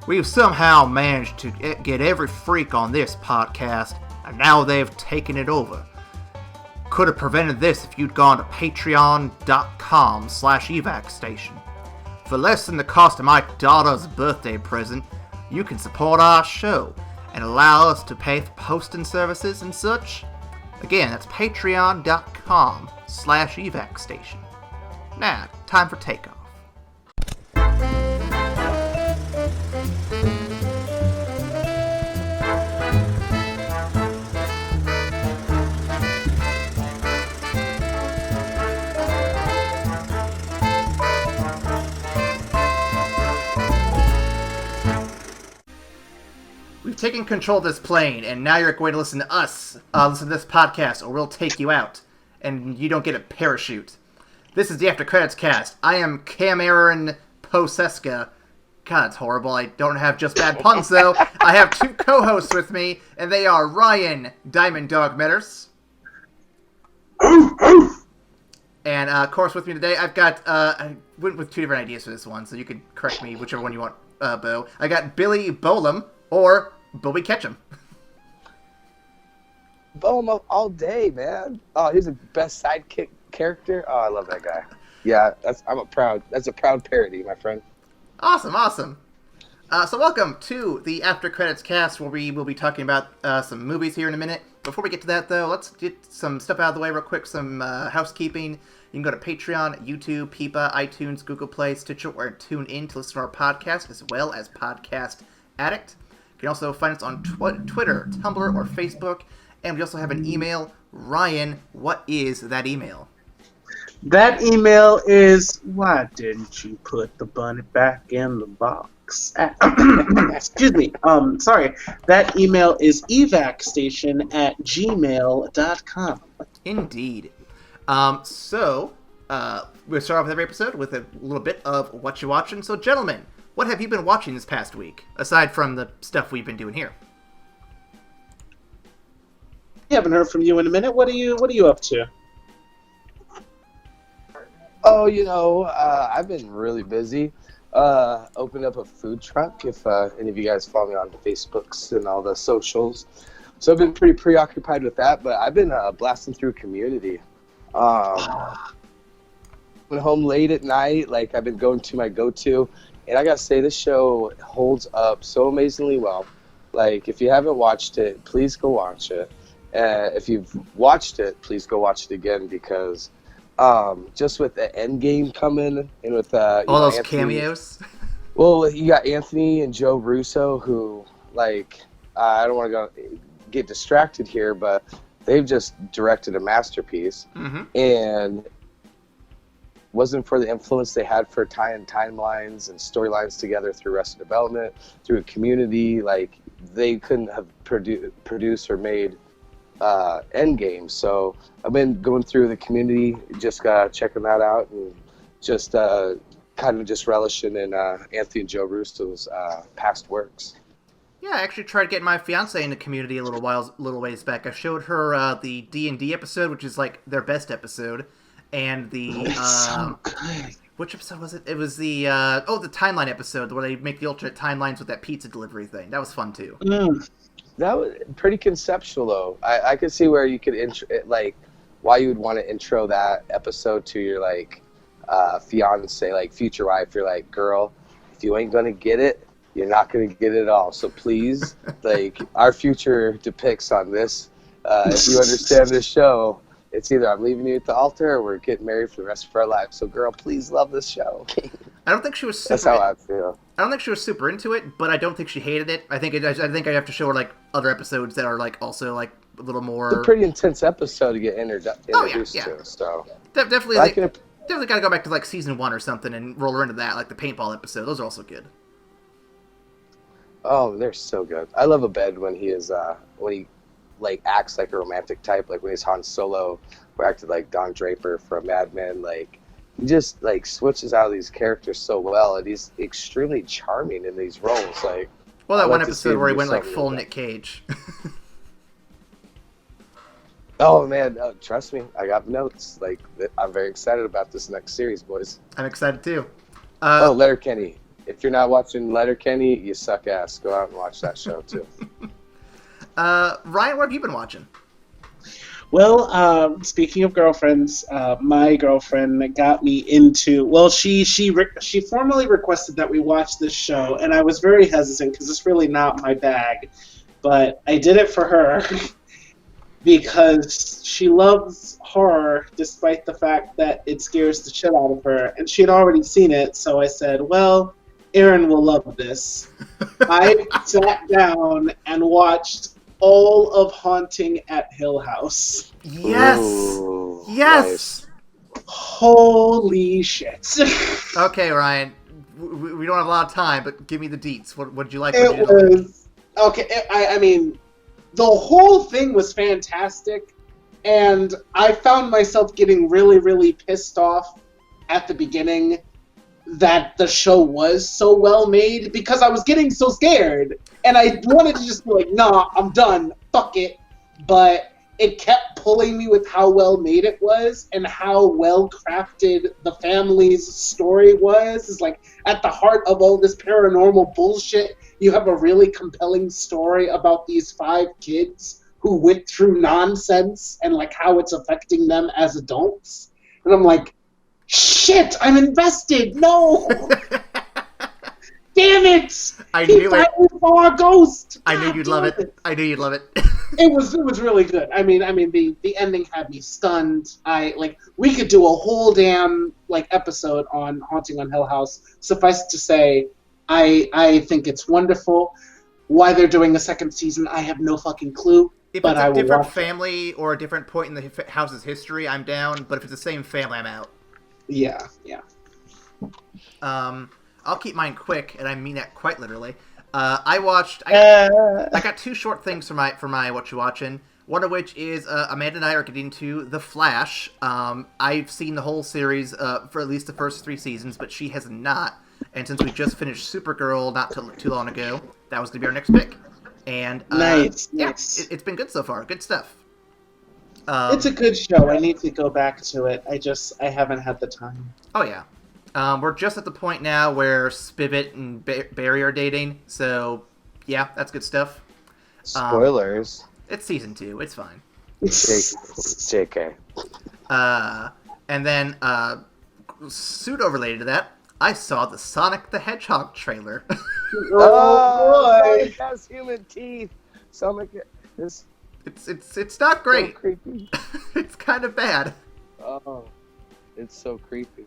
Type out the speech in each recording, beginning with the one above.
We've somehow managed to get every freak on this podcast, and now they've taken it over. Could have prevented this if you'd gone to patreon.com/evacstation. For less than the cost of my daughter's birthday present, you can support our show and allow us to pay for posting services and such. Again, that's patreon.com/evacstation. Now, time for takeoff. We've taken control of this plane, and now you're going to listen to us, listen to this podcast, or we'll take you out, and you don't get a parachute. This is the After Credits cast. I am Cam Aaron Poseska. God, it's horrible. I don't have just bad puns, though. I have two co-hosts with me, and they are Ryan Diamond Dog Metters. And, of course, with me today, I've got, I went with two different ideas for this one, so you can correct me whichever one you want, Bo. I got Billy Bedlam, or Bobby Ketchum. Bedlam all day, man. Oh, he's the best sidekick character. Oh, I love that guy. Yeah, that's a proud parody, my friend. Awesome. So welcome to the After Credits cast, where we will be talking about some movies here in a minute. Before we get to that, though, let's get some stuff out of the way real quick, some housekeeping. You can go to Patreon, YouTube, Peepa, iTunes, Google Play, Stitcher, or tune in to listen to our podcast, as well as Podcast Addict. You can also find us on Twitter, Tumblr, or Facebook. And we also have an email. Ryan, what is that email? That email is, why didn't you put the bunny back in the box? Excuse me. Sorry. That email is evacstation@gmail.com. Indeed. So, we'll start off with every episode with a little bit of what you're watching. So, gentlemen, what have you been watching this past week, aside from the stuff we've been doing here? We haven't heard from you in a minute. What are you up to? Oh, I've been really busy. Opened up a food truck, if any of you guys follow me on the Facebooks and all the socials. So I've been pretty preoccupied with that, but I've been blasting through Community. Went home late at night, like I've been going to my go-to. And I gotta say, this show holds up so amazingly well. Like, if you haven't watched it, please go watch it. If you've watched it, please go watch it again, because just with the end game coming and with all those cameos. Well, you got Anthony and Joe Russo, who, like, I don't want to get distracted here, but they've just directed a masterpiece. Mm-hmm. And wasn't for the influence they had for tying timelines and storylines together through Arrested Development, through a Community, like, they couldn't have produced or made Endgame. So I've been going through the Community, just checking that out, and just kind of just relishing in Anthony and Joe Russo's past works. Yeah, I actually tried getting my fiance into Community a little ways back. I showed her the D&D episode, which is like their best episode. And the so good. Which episode was it? It was the the timeline episode where they make the alternate timelines with that pizza delivery thing. That was fun too. That was pretty conceptual, though. I could see where you could why you would want to intro that episode to your fiance, like future wife. You're like, girl, if you ain't gonna get it, you're not gonna get it all. So please, our future depicts on this. If you understand this show, it's either I'm leaving you at the altar or we're getting married for the rest of our lives. So, girl, please love this show. I don't think she was super... That's how I feel. I don't think she was super into it, but I don't think she hated it. I think I have to show her, other episodes that are, also, a little more... It's a pretty intense episode to get introduced to, so... Definitely, definitely gotta go back to, season 1 or something and roll her into that, the paintball episode. Those are also good. Oh, they're so good. I love a bed when he is, acts like a romantic type, like when he's Han Solo, or acted like Don Draper from Mad Men. He just switches out of these characters so well, and he's extremely charming in these roles. That one episode where he went full Nic Cage. Oh man, trust me, I got notes. I'm very excited about this next series, boys. I'm excited too. Letterkenny, If you're not watching Letterkenny, you suck ass. Go out and watch that show too. Ryan, what have you been watching? Well, speaking of girlfriends, my girlfriend got me into. Well, she formally requested that we watch this show, and I was very hesitant because it's really not my bag. But I did it for her because she loves horror, despite the fact that it scares the shit out of her, and she had already seen it. So I said, "Well, Aaron will love this." I sat down and watched all of Haunting at Hill House. Yes! Ooh, Yes! nice. Holy shit. Okay, Ryan. We don't have a lot of time, but give me the deets. What did you like? It was... Okay, I mean, the whole thing was fantastic, and I found myself getting really, really pissed off at the beginning that the show was so well made because I was getting so scared and I wanted to just be like, nah, I'm done, fuck it. But it kept pulling me with how well made it was and how well crafted the family's story was. It's like at the heart of all this paranormal bullshit, you have a really compelling story about these 5 kids who went through nonsense and like how it's affecting them as adults. And I'm like, shit, I'm invested. No. Damn it! I knew it. He saw a ghost. I knew you'd love it. I knew you'd love it. It was really good. I mean, the ending had me stunned. We could do a whole damn episode on Haunting on Hill House. Suffice it to say, I think it's wonderful. Why they're doing a second season, I have no fucking clue. If but it's I a will different watch family or a different point in the house's history, I'm down. But if it's the same family, I'm out. Yeah. I'll keep mine quick, and I mean that quite literally. I got 2 short things for my what you watching. One of which is Amanda and I are getting to The Flash. I've seen the whole series for at least the first 3 seasons, but she has not. And since we just finished Supergirl not too long ago, that was going to be our next pick. And nice. It's been good so far. Good stuff. It's a good show. I need to go back to it. I haven't had the time. Oh yeah. We're just at the point now where Spivot and Barry are dating, so yeah, that's good stuff. Spoilers. It's season 2. It's fine. JK. And then, pseudo-related to that, I saw the Sonic the Hedgehog trailer. Oh, boy! Sonic has human teeth. Sonic is... It's not great. So creepy. It's kind of bad. Oh, it's so creepy.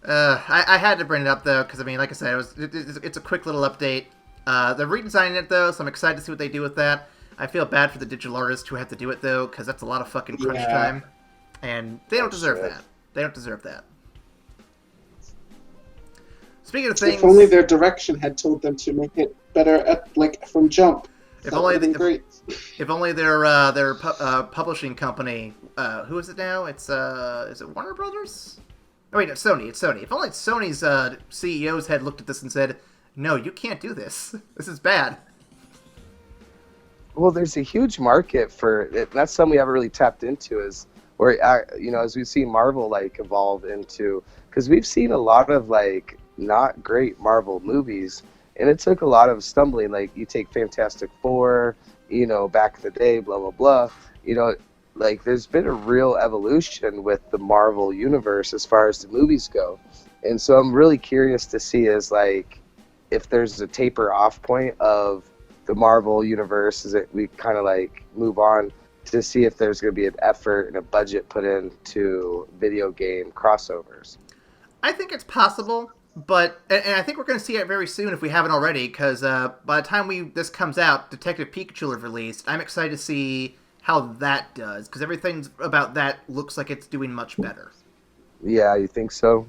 I had to bring it up though, because I mean, like I said, it's a quick little update. They're redesigning it though, so I'm excited to see what they do with that. I feel bad for the digital artists who have to do it though, because that's a lot of fucking crunch time, and they don't deserve that. They don't deserve that. Speaking of things, if only their direction had told them to make it better from jump. If only their publishing company, who is it now? Is it Warner Brothers? Oh wait, no, Sony. It's Sony. If only Sony's CEOs had looked at this and said, "No, you can't do this. This is bad." Well, there's a huge market for it. That's something we haven't really tapped into. Is where as we see Marvel evolve into, because we've seen a lot of not great Marvel movies, and it took a lot of stumbling. You take Fantastic Four, back in the day, blah blah blah. There's been a real evolution with the Marvel universe as far as the movies go. And so I'm really curious to see if there's a taper off point of the Marvel universe, is it we kind of move on to see if there's going to be an effort and a budget put into video game crossovers. I think it's possible, but and I think we're going to see it very soon if we haven't already, because by the time this comes out, Detective Pikachu will have released. I'm excited to see how that does, because everything about that looks like it's doing much better. Yeah, you think so?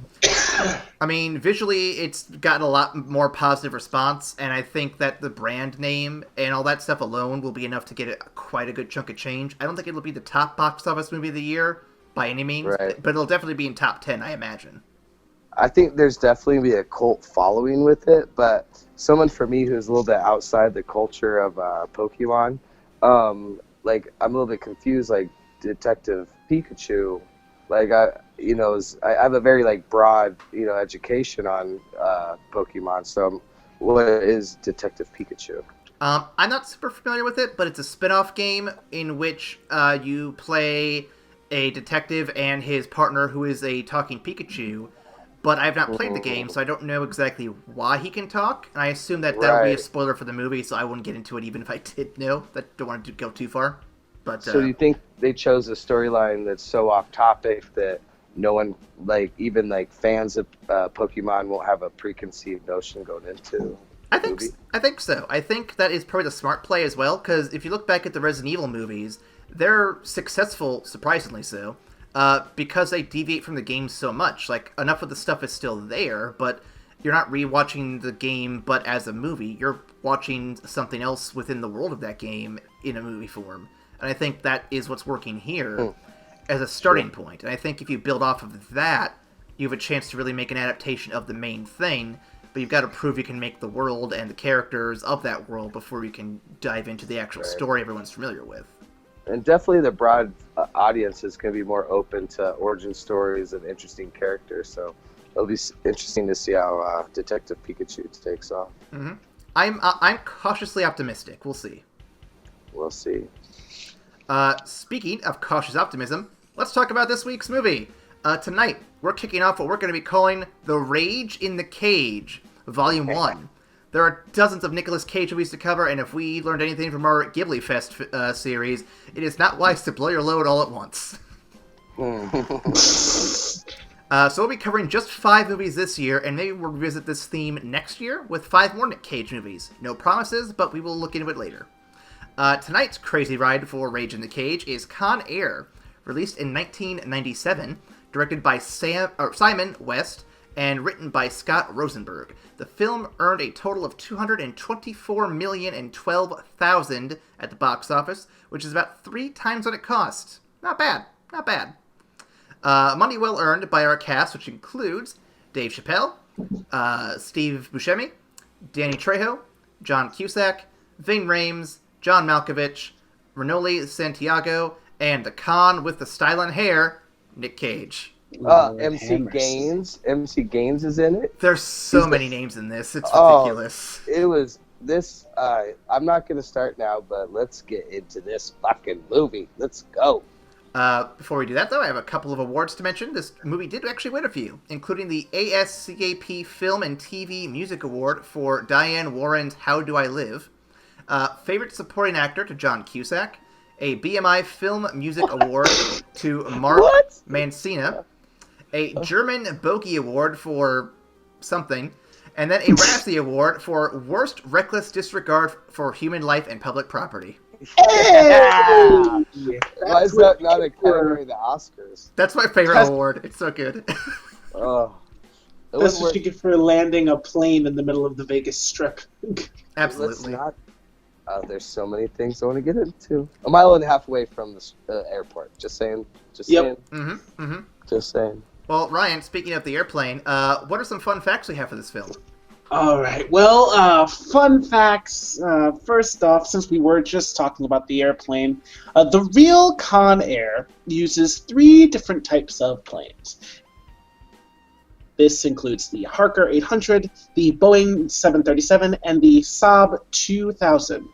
I mean, visually, it's gotten a lot more positive response, and I think that the brand name and all that stuff alone will be enough to get quite a good chunk of change. I don't think it'll be the top box office movie of the year by any means, right, but it'll definitely be in top 10, I imagine. I think there's definitely be a cult following with it, but someone for me who's a little bit outside the culture of Pokemon, I'm a little bit confused. Detective Pikachu, I have a very like broad, education on Pokemon. So, what is Detective Pikachu? I'm not super familiar with it, but it's a spin-off game in which you play a detective and his partner who is a talking Pikachu. But I've not played the game, so I don't know exactly why he can talk. And I assume that would be a spoiler for the movie, so I wouldn't get into it even if I did know. That don't want to go too far. But so you think they chose a storyline that's so off topic that no one, like even like fans of Pokemon, won't have a preconceived notion going into? I think so. I think that is probably the smart play as well, because if you look back at the Resident Evil movies, they're successful, surprisingly so, because they deviate from the game so much. Like, enough of the stuff is still there, but you're not rewatching the game but as a movie. You're watching something else within the world of that game in a movie form. And I think that is what's working here as a starting point. And I think if you build off of that, you have a chance to really make an adaptation of the main thing, but you've got to prove you can make the world and the characters of that world before you can dive into the actual story everyone's familiar with. And definitely the broad audience is going to be more open to origin stories and interesting characters. So it'll be interesting to see how Detective Pikachu takes off. Mm-hmm. I'm cautiously optimistic. We'll see. We'll see. Speaking of cautious optimism, let's talk about this week's movie. Tonight, we're kicking off what we're going to be calling The Rage in the Cage, Volume 1. There are dozens of Nicolas Cage movies to cover, and if we learned anything from our Ghibli Fest series, it is not wise to blow your load all at once. So we'll be covering just 5 movies this year, and maybe we'll revisit this theme next year with 5 more Nick Cage movies. No promises, but we will look into it later. Tonight's crazy ride for Rage in the Cage is Conair, released in 1997, directed by Simon West, and written by Scott Rosenberg. The film earned a total of $224,012,000 at the box office, which is about 3 times what it cost. Not bad. Money well earned by our cast, which includes Dave Chappelle, Steve Buscemi, Danny Trejo, John Cusack, Ving Rhames, John Malkovich, Renoli Santiago, and the con with the style and hair, Nic Cage. MC Gaines. MC Gaines is in it. There's so many names in this. It's ridiculous. It was this. I'm not going to start now, but let's get into this fucking movie. Let's go. Before we do that, though, I have a couple of awards to mention. This movie did actually win a few, including the ASCAP Film and TV Music Award for Diane Warren's How Do I Live, Favorite Supporting Actor to John Cusack, a BMI Film Music Award to Mark Mancina, a German Bogey Award for something, and then a Razzie Award for Worst Reckless Disregard for Human Life and Public Property. Yeah. Why is that not a category of the Oscars? That's my favorite award. It's so good. That's what you get for landing a plane in the middle of the Vegas Strip. Absolutely. There's so many things I want to get into. A mile and a half away from the airport. Just saying. Saying. Just saying. Well, Ryan, speaking of the airplane, what are some fun facts we have for this film? All right. Well, fun facts. First off, since we were just talking about the airplane, the real Conair uses 3 different types of planes. This includes the Harker 800, the Boeing 737, and the Saab 2000.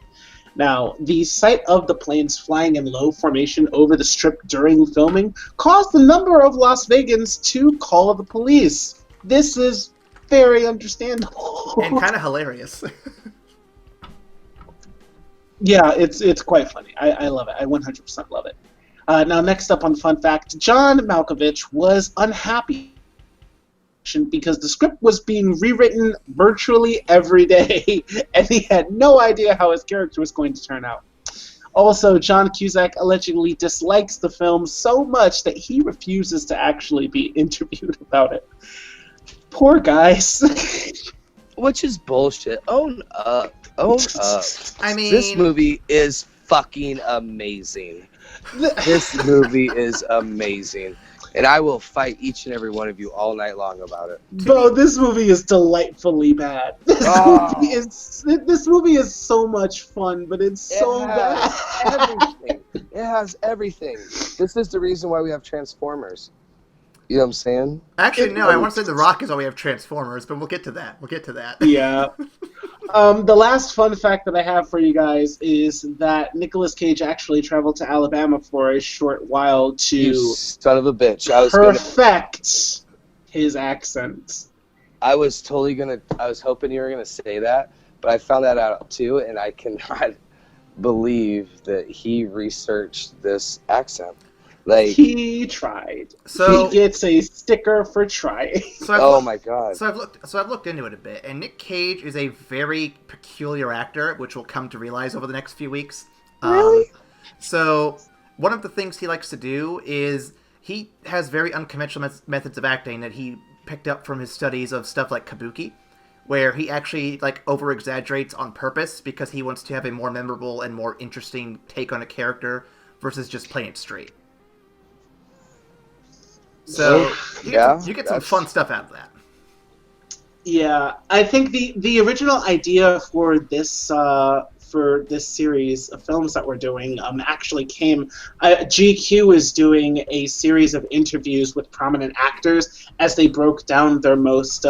Now, the sight of the planes flying in low formation over the strip during filming caused a number of Las Vegans to call the police. This is very understandable. And kind of hilarious. Yeah, it's quite funny. I love it. I 100% love it. Now, next up on Fun Fact, John Malkovich was unhappy because the script was being rewritten virtually every day, and he had no idea how his character was going to turn out. Also, John Cusack allegedly dislikes the film so much that he refuses to actually be interviewed about it. Poor guys. Which is bullshit. Own up. I mean, this movie is fucking amazing. This movie is amazing. And I will fight each and every one of you all night long about it. Bro, this movie is delightfully bad. This movie is so much fun, but it's so bad. Everything. It has everything. This is the reason why we have Transformers. You know what I'm saying? Actually, no, I want to say The Rock is why we have Transformers, but we'll get to that. Yeah. The last fun fact that I have for you guys is that Nicolas Cage actually traveled to Alabama for a short while to You son of a bitch. perfect his accent. I was hoping you were gonna say that, but I found that out too, and I cannot believe that he researched this accent. Like, he tried. So he gets a sticker for trying. My god. So I've looked into it a bit, and Nic Cage is a very peculiar actor, which we'll come to realize over the next few weeks. Really? So one of the things he likes to do is he has very unconventional methods of acting that he picked up from his studies of stuff like kabuki, where he actually like over exaggerates on purpose because he wants to have a more memorable and more interesting take on a character versus just playing it straight. So you get some fun stuff out of that. Yeah, I think the original idea for this series of films that we're doing actually came. GQ is doing a series of interviews with prominent actors as they broke down their most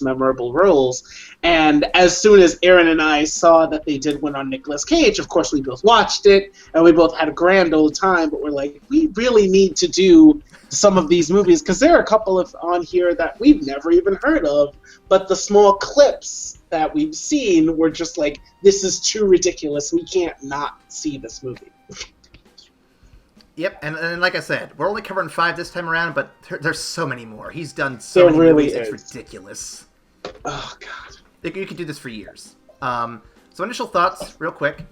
memorable roles. And as soon as Aaron and I saw that they did one on Nicolas Cage, of course we both watched it and we both had a grand old time. But we're like, we really need to do some of these movies because there are a couple of on here that we've never even heard of, but the small clips that we've seen were just like, this is too ridiculous. We can't not see this movie. Yep, and like I said, we're only covering 5 this time around, but there's so many more. He's done so many movies, it's ridiculous. Oh, God. You could do this for years. So initial thoughts, real quick.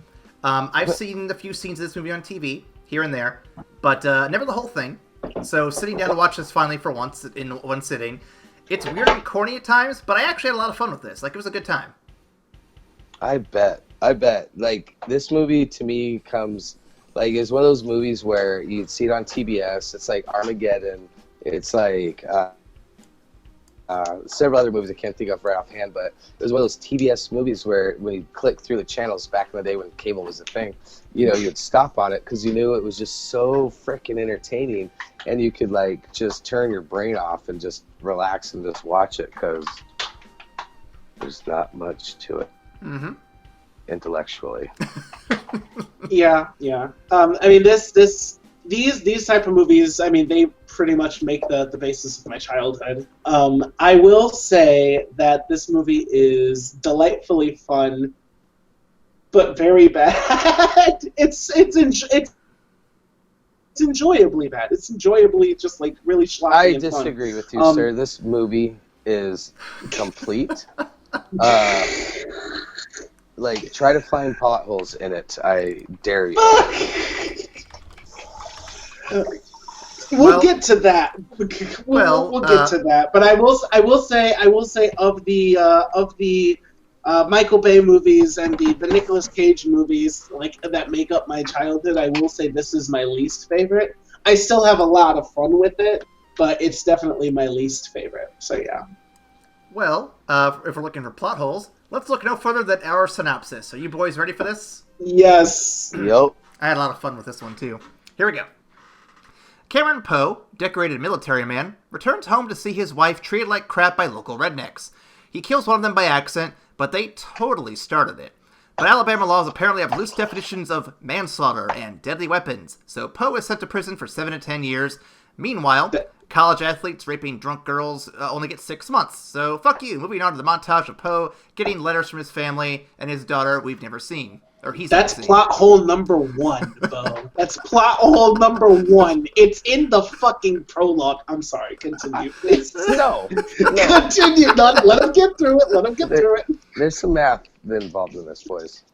I've seen a few scenes of this movie on TV, here and there, but never the whole thing. So sitting down to watch this finally for once, in one sitting, it's weird and corny at times, but I actually had a lot of fun with this. Like, it was a good time. I bet. Like, this movie to me comes, like, it's one of those movies where you'd see it on TBS. It's like Armageddon. It's like several other movies I can't think of right offhand, but it was one of those TBS movies where when you click through the channels back in the day when cable was a thing, you'd stop on it because you knew it was just so freaking entertaining, and you could like just turn your brain off and just relax and just watch it because there's not much to it intellectually. Yeah. I mean, these type of movies, I mean, they pretty much make the basis of my childhood. I will say that this movie is delightfully fun, but very bad. It's enjoyably bad. It's enjoyably just like really schlocky. I and disagree fun. with you, sir. This movie is complete. Like, try to find potholes in it. I dare you. We'll get to that. We'll get to that. But I will say of the Michael Bay movies and the Nicolas Cage movies like that make up my childhood, I will say this is my least favorite. I still have a lot of fun with it, but it's definitely my least favorite. So yeah. Well, if we're looking for plot holes, let's look no further than our synopsis. Are you boys ready for this? Yes. Yep. I had a lot of fun with this one too. Here we go. Cameron Poe, decorated military man, returns home to see his wife treated like crap by local rednecks. He kills one of them by accident, but they totally started it. But Alabama laws apparently have loose definitions of manslaughter and deadly weapons, so Poe is sent to prison for 7 to 10 years. Meanwhile, college athletes raping drunk girls only get 6 months, so fuck you. Moving on to the montage of Poe getting letters from his family and his daughter we've never seen. That's plot hole number 1, Bo. That's plot hole number 1. It's in the fucking prologue. I'm sorry. Continue, please. No. Continue. Let him get through it. There's some math involved in this, boys.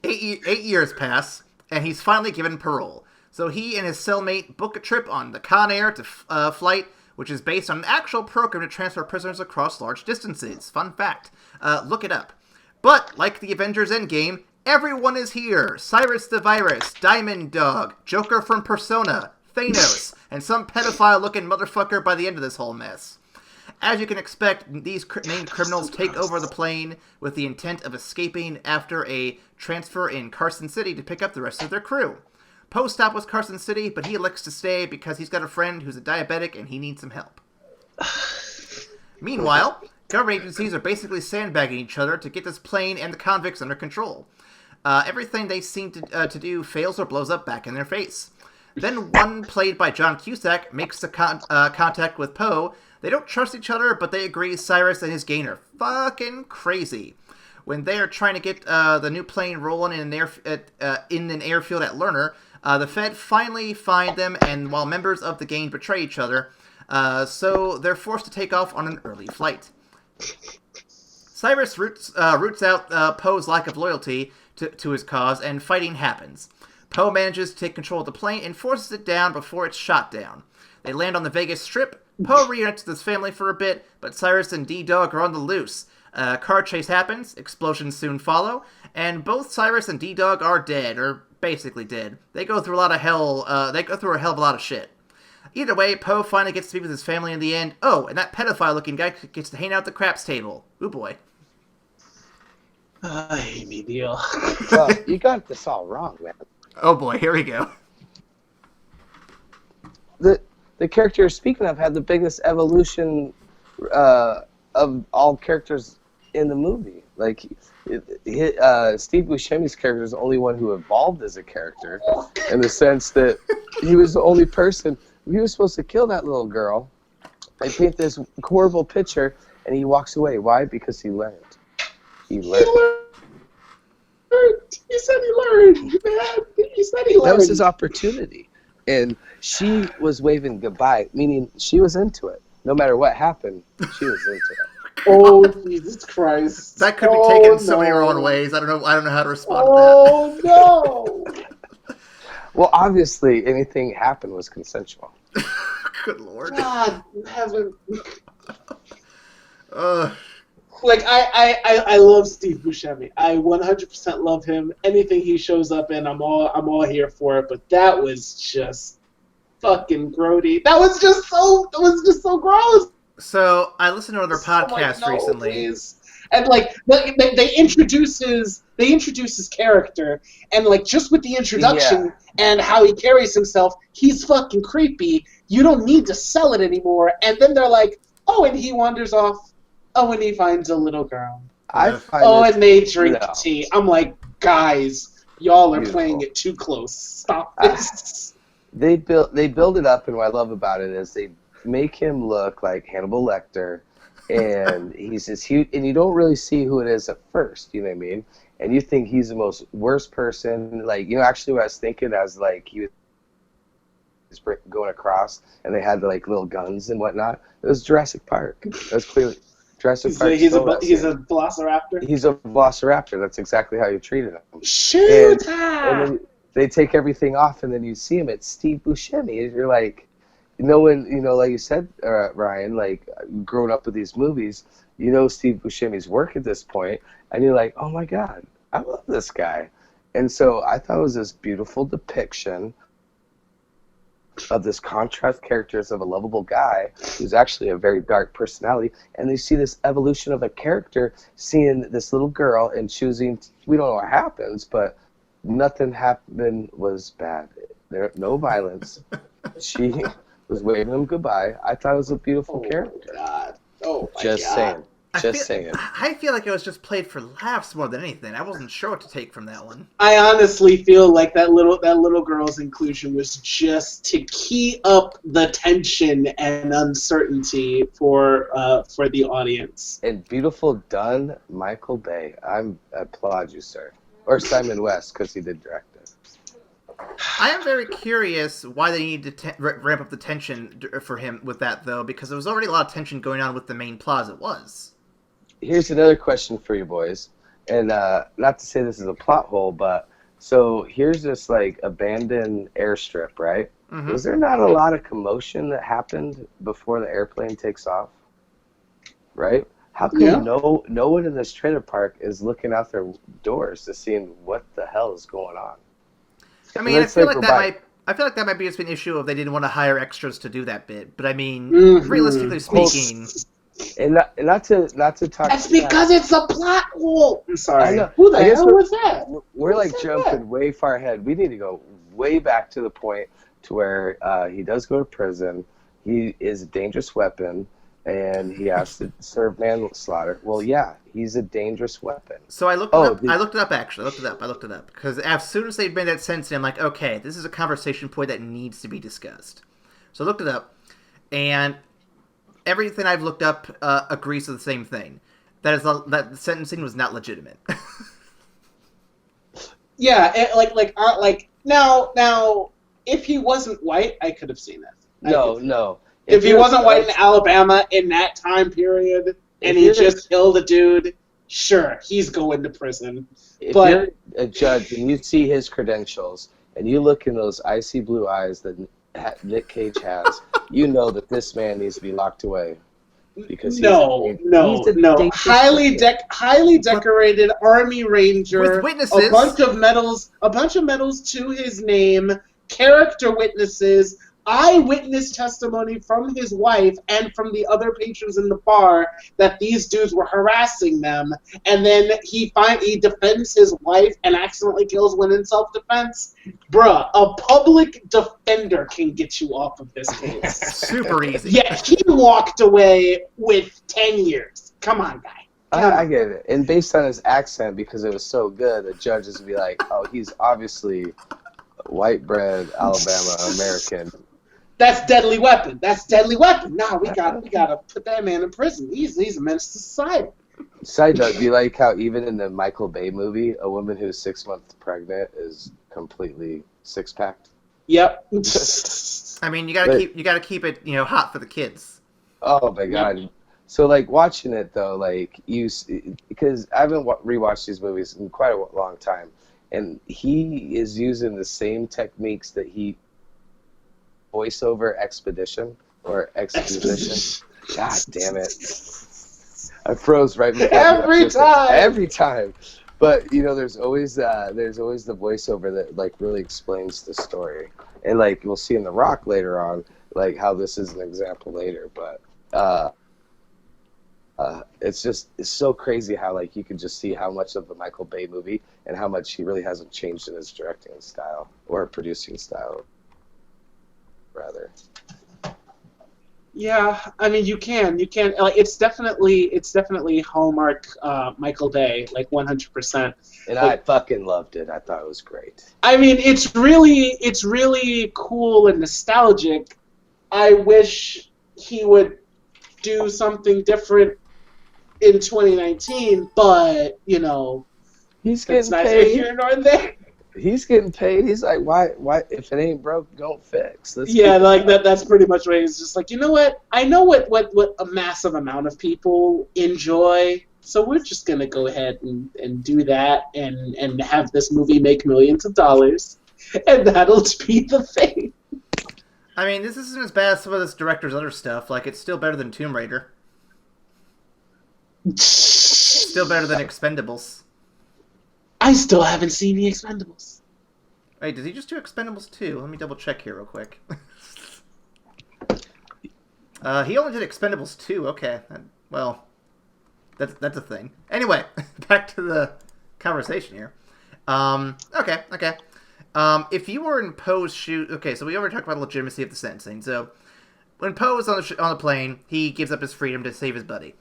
8 years pass, and he's finally given parole. So he and his cellmate book a trip on the Conair to flight, which is based on an actual program to transfer prisoners across large distances. Fun fact. Look it up. But, like the Avengers Endgame, everyone is here. Cyrus the Virus, Diamond Dog, Joker from Persona, Thanos, and some pedophile-looking motherfucker by the end of this whole mess. As you can expect, these named criminals take over the plane with the intent of escaping after a transfer in Carson City to pick up the rest of their crew. Poe stopped with Carson City, but he elects to stay because he's got a friend who's a diabetic and he needs some help. Meanwhile, government agencies are basically sandbagging each other to get this plane and the convicts under control. Everything they seem to do fails or blows up back in their face. Then one, played by John Cusack, makes the contact with Poe. They don't trust each other, but they agree Cyrus and his gang are fucking crazy. When they are trying to get the new plane rolling in an airfield at Lerner, the Fed finally find them, and while members of the gang betray each other, so they're forced to take off on an early flight. Cyrus roots out Poe's lack of loyalty to his cause, and fighting happens. Poe manages to take control of the plane and forces it down before it's shot down. They land on the Vegas Strip. Poe reunites with his family for a bit, but Cyrus and D-Dog are on the loose. Car chase happens, explosions soon follow, and both Cyrus and D-Dog are dead, or basically dead. They go through a hell of a lot of shit. Either way, Poe finally gets to be with his family in the end. Oh, and that pedophile-looking guy gets to hang out at the craps table. Ooh boy. I hate me, Neil. Well, you got this all wrong, man. Oh boy, here we go. The character you're speaking of had the biggest evolution of all characters in the movie. Like, Steve Buscemi's character is the only one who evolved as a character, in the sense that he was the only person. He was supposed to kill that little girl. They paint this horrible picture, and he walks away. Why? Because he learned. He learned. He said he learned, man. He said he learned. That was his opportunity. And she was waving goodbye, meaning she was into it. No matter what happened, she was into it. Oh, Jesus Christ. That could be taken so many wrong ways. I don't know how to respond to that. Oh, no. Well, obviously, anything happened was consensual. Good Lord. God, heaven. Like, I love Steve Buscemi. I 100% love him. Anything he shows up in, I'm all here for it. But that was just fucking grody. That was just so gross. So I listened to another podcast recently. Please. And like they introduce his character, and like just with the introduction and how he carries himself, he's fucking creepy. You don't need to sell it anymore. And then they're like, oh, and he wanders off. Oh, and he finds a little girl. And they drink tea. I'm like, guys, y'all are playing it too close. Stop this. They build it up, and what I love about it is they make him look like Hannibal Lecter, and he's this huge, and you don't really see who it is at first, you know what I mean? And you think he's the most worst person. Like, you know, actually what I was thinking as like he was going across, and they had like little guns and whatnot. It was Jurassic Park. It was clearly Jurassic Park. He's a velociraptor. He's a velociraptor. That's exactly how you treated him. Shoot! And then they take everything off, and then you see him. It's Steve Buscemi. And you're like, like you said, Ryan, like growing up with these movies, you know Steve Buscemi's work at this point, and you're like, oh my God, I love this guy. And so I thought it was this beautiful depiction of this contrast characters of a lovable guy who's actually a very dark personality, and they see this evolution of a character, seeing this little girl and choosing, we don't know what happens, but nothing happened was bad. There no violence. She was waving him goodbye. I thought it was a beautiful character. God. Oh my Just God. saying. Saying. I feel like it was just played for laughs more than anything. I wasn't sure what to take from that one. I honestly feel like that little girl's inclusion was just to key up the tension and uncertainty for the audience. And beautiful done, Michael Bay. I applaud you, sir. Or Simon West, because he did direct it. I am very curious why they need to ramp up the tension for him with that, though, because there was already a lot of tension going on with the main plot as it was. Here's another question for you boys, and not to say this is a plot hole, but so here's this like abandoned airstrip, right? Mm-hmm. Was there not a lot of commotion that happened before the airplane takes off? Right? How come no one in this trailer park is looking out their doors to seeing what the hell is going on? I mean, I feel like that might be just an issue of they didn't want to hire extras to do that bit. But I mean, realistically speaking, and not to talk. That's because it's a plot hole. I'm sorry. I know. Who the hell was that? We're like jumping way far ahead. We need to go way back to the point to where he does go to prison. He is a dangerous weapon, and he has to serve manslaughter. Well, yeah, he's a dangerous weapon. So I looked it up. I looked it up, actually. I looked it up. Because as soon as they made that sentence, I'm like, okay, this is a conversation point that needs to be discussed. So I looked it up, and everything I've looked up agrees with the same thing. That the sentencing was not legitimate. Yeah, like now, if he wasn't white, I could have seen it. No. If he wasn't white in Alabama in that time period, and he just killed a dude, sure, he's going to prison. If you're a judge and you see his credentials, and you look in those icy blue eyes that Nic Cage has, you know that this man needs to be locked away. Because no. Highly decorated Army Ranger with witnesses, a bunch of medals to his name, character witnesses, eyewitness testimony from his wife and from the other patrons in the bar that these dudes were harassing them, and then he defends his wife and accidentally kills one in self-defense. Bruh, a public defender can get you off of this case. Super easy. Yeah, he walked away with 10 years. Come on, guy. I get it. And based on his accent, because it was so good, the judges would be like, oh, he's obviously white bread, Alabama, American. That's deadly weapon. Nah, we gotta put that man in prison. He's a menace to society. Side note, do you like how even in the Michael Bay movie, a woman who's 6 months pregnant is completely six-packed? Yep. I mean, you gotta keep it, hot for the kids. Oh my god. Yep. So like watching it though, like because I haven't rewatched these movies in quite a long time, and he is using the same techniques that he voiceover exposition. God damn it! I froze right before every time. But there's always the voiceover that like really explains the story, and like we'll see in The Rock later on, like how this is an example later. But it's so crazy how like you can just see how much of the Michael Bay movie and how much he really hasn't changed in his directing style or producing style, rather. Yeah, I mean you can like it's definitely Hallmark Michael Bay, like 100%. And I fucking loved it. I thought it was great. I mean it's really cool and nostalgic. I wish he would do something different in 2019, but he's getting paid here nor there. He's getting paid. He's like, why? If it ain't broke, don't fix. Like that. That's pretty much what he's just like. You know what? I know what a massive amount of people enjoy. So we're just gonna go ahead and do that and have this movie make millions of dollars, and that'll be the thing. I mean, this isn't as bad as some of this director's other stuff. Like, it's still better than Tomb Raider. Still better than Expendables. I still haven't seen the Expendables. Wait, did he just do Expendables 2? Let me double check here real quick. He only did Expendables 2. Okay, well, that's a thing. Anyway, back to the conversation here. Okay. If you were in Poe's shoes... Okay, so we already talked about the legitimacy of the sentencing. So, when Poe is on the plane, he gives up his freedom to save his buddy.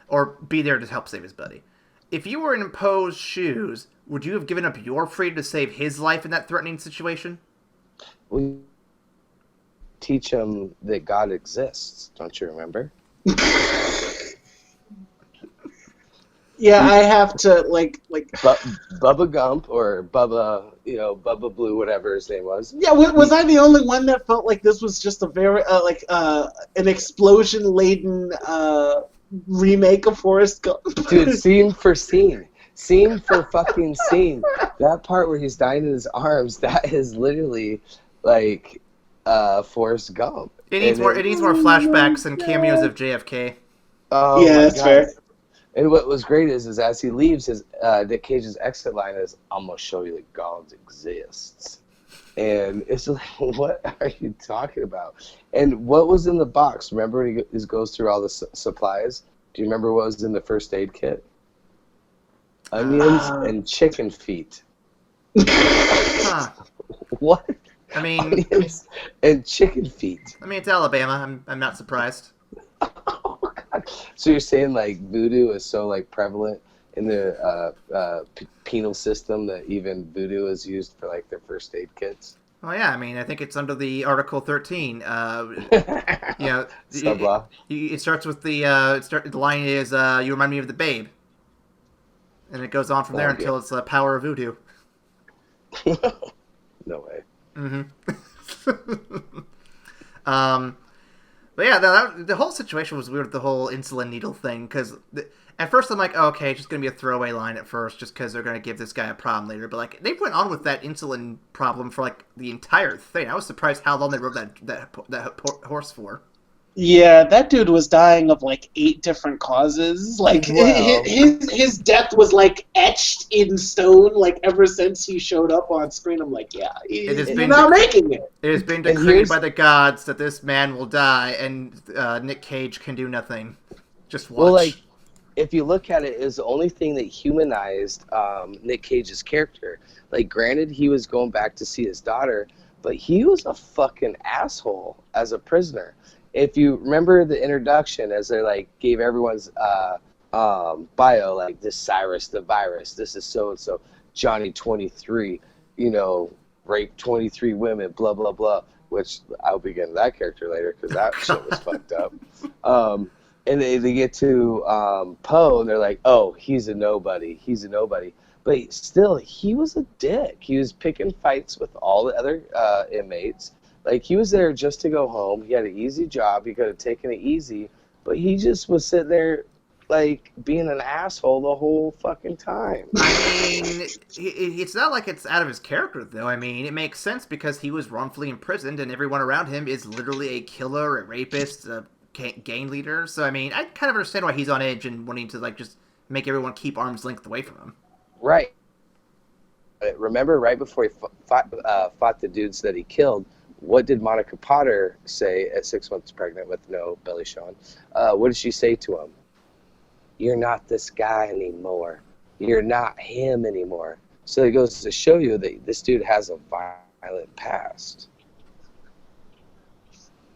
Or be there to help save his buddy. If you were in Poe's shoes, would you have given up your freedom to save his life in that threatening situation? We teach him that God exists. Don't you remember? Yeah, I have to like Bubba Gump or Bubba, Bubba Blue, whatever his name was. Yeah, was I the only one that felt like this was just a very an explosion-laden remake of Forrest Gump? Dude, scene for fucking scene. That part where he's dying in his arms, that is literally like Forrest Gump. It needs more flashbacks and cameos of JFK. Oh, yeah, that's fair. And what was great is as he leaves, his Nic Cage's exit line is, "I'm gonna show you that God exists." And it's like, what are you talking about? And what was in the box? Remember when he goes through all the supplies? Do you remember what was in the first aid kit? Onions and chicken feet. What? I mean, Onions and chicken feet. I mean, it's Alabama. I'm not surprised. Oh, God. So you're saying like voodoo is so like prevalent in the penal system that even voodoo is used for like their first aid kits? Well, yeah. I mean, I think it's under the Article 13. You know, Sub-law. it starts with the the line is "You remind me of the babe," and it goes on from there until it's the power of voodoo. No way. Mm-hmm. But yeah, the whole situation was weird with the whole insulin needle thing, because at first I'm like, oh, okay, it's just going to be a throwaway line at first, just because they're going to give this guy a problem later. But like, they went on with that insulin problem for like the entire thing. I was surprised how long they wrote that horse for. Yeah, that dude was dying of like 8 different causes. Like Wow. his death was like etched in stone. Like ever since he showed up on screen, I'm like, yeah, he's not making it. It has been decreed by the gods that this man will die, and Nic Cage can do nothing. Just watch. Well, like, if you look at it, is the only thing that humanized Nic Cage's character. Like, granted, he was going back to see his daughter, but he was a fucking asshole as a prisoner. If you remember the introduction, as they like gave everyone's bio, like this Cyrus the Virus, this is so and so, Johnny 23, you know, raped 23 women, blah blah blah. Which I'll be getting to that character later because that shit was fucked up. And they get to Poe, and they're like, oh, he's a nobody. He's a nobody. But still, he was a dick. He was picking fights with all the other inmates. Like, he was there just to go home. He had an easy job. He could have taken it easy. But he just was sitting there, like, being an asshole the whole fucking time. I mean, it's not like it's out of his character, though. I mean, it makes sense because he was wrongfully imprisoned, and everyone around him is literally a killer, a rapist, a gang leader. So, I mean, I kind of understand why he's on edge and wanting to, like, just make everyone keep arm's length away from him. Right. Remember, right before he fought the dudes that he killed, what did Monica Potter say at 6 months pregnant with no belly showing? What did she say to him? You're not this guy anymore. You're not him anymore. So it goes to show you that this dude has a violent past.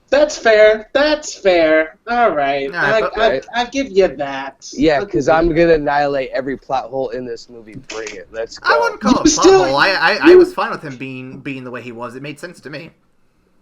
That's fair. That's fair. All right. I give you that. Yeah, because I'm going to annihilate every plot hole in this movie. Bring it. Let's go. I wouldn't call it a plot hole. I was fine with him being the way he was. It made sense to me.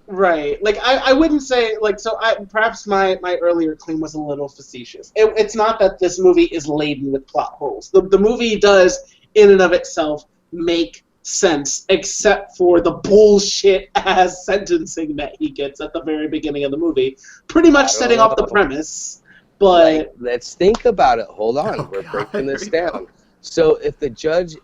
Right. Like, I wouldn't say, like, so perhaps my earlier claim was a little facetious. It's not that this movie is laden with plot holes. The movie does, in and of itself, make sense, except for the bullshit-ass sentencing that he gets at the very beginning of the movie. Pretty much setting off the premise, but... Like, let's think about it. Hold on. We're breaking this down. So if the judge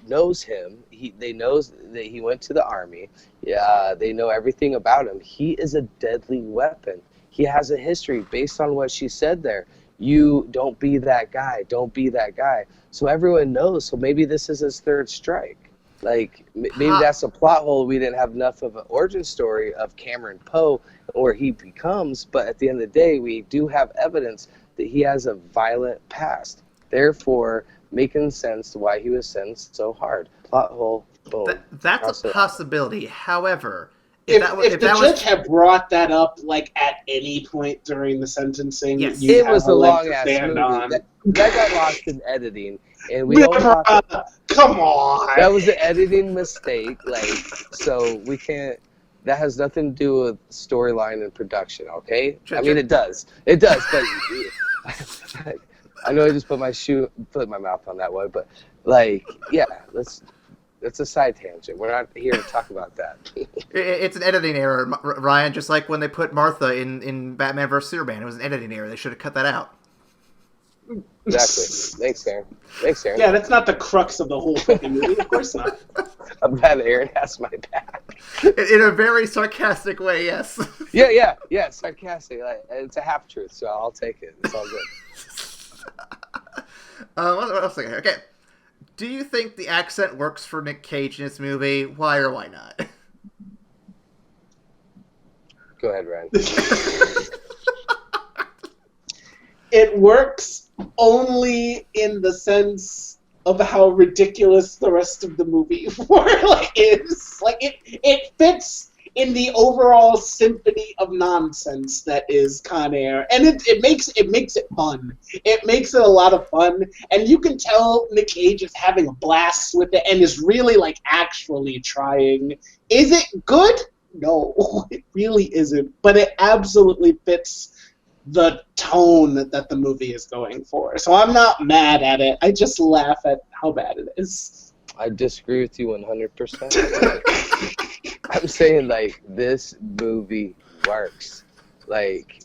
knows him, they knows that he went to the army. Yeah, they know everything about him. He is a deadly weapon. He has a history based on what she said there. You don't be that guy. Don't be that guy. So everyone knows. So maybe this is his third strike. Like, maybe that's a plot hole. We didn't have enough of an origin story of Cameron Poe where he becomes. But at the end of the day, we do have evidence that he has a violent past. Therefore, making sense to why he was sentenced so hard. Plot hole, boom. That's a possibility. However, if the judge had brought that up, like, at any point during the sentencing, yes. It was a long-ass movie. That got lost in editing. And we all come on. That was an editing mistake. Like, so we can't... That has nothing to do with storyline and production, okay? I mean, it does. It does, but... I know I just put my mouth on that one, but like, yeah, it's a side tangent. We're not here to talk about that. It's an editing error, Ryan. Just like when they put Martha in Batman vs Superman, it was an editing error. They should have cut that out. Exactly. Thanks, Aaron. Yeah, that's not the crux of the whole fucking movie. Of course not. I'm glad Aaron has my back. In a very sarcastic way, yes. Yeah, sarcastic. Like, it's a half truth, so I'll take it. It's all good. What else? Okay. Do you think the accent works for Nic Cage in this movie? Why or why not? Go ahead, Ryan. It works only in the sense of how ridiculous the rest of the movie is. Like it fits in the overall symphony of nonsense that is Conair, and it makes it fun. It makes it a lot of fun, and you can tell Nic Cage is having a blast with it and is really like actually trying. Is it good? No, it really isn't. But it absolutely fits the tone that the movie is going for. So I'm not mad at it. I just laugh at how bad it is. I disagree with you 100%. I'm saying, like, this movie works. Like,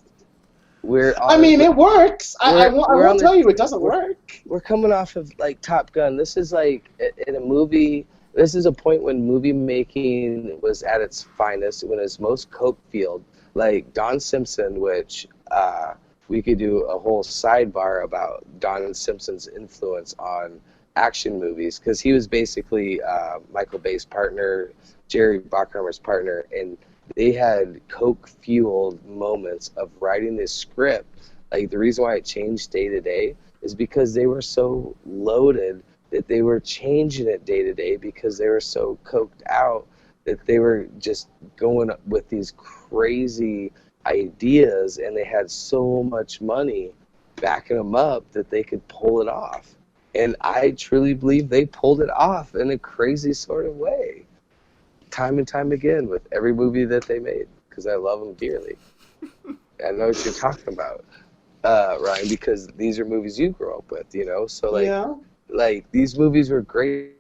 I mean, it works. I won't tell you it doesn't work. We're coming off of, like, Top Gun. This is, like, in a movie, this is a point when movie making was at its finest, when it's most coke-fueled. Like, Don Simpson, which we could do a whole sidebar about Don Simpson's influence on action movies, because he was basically Michael Bay's partner, Jerry Bruckheimer's partner, and they had coke-fueled moments of writing this script. Like, the reason why it changed day to day is because they were so loaded that they were changing it day to day because they were so coked out that they were just going with these crazy ideas, and they had so much money backing them up that they could pull it off. And I truly believe they pulled it off in a crazy sort of way, time and time again, with every movie that they made, because I love them dearly. I know what you're talking about, Ryan, because these are movies you grew up with, you know? So, like, yeah. Like, these movies were great.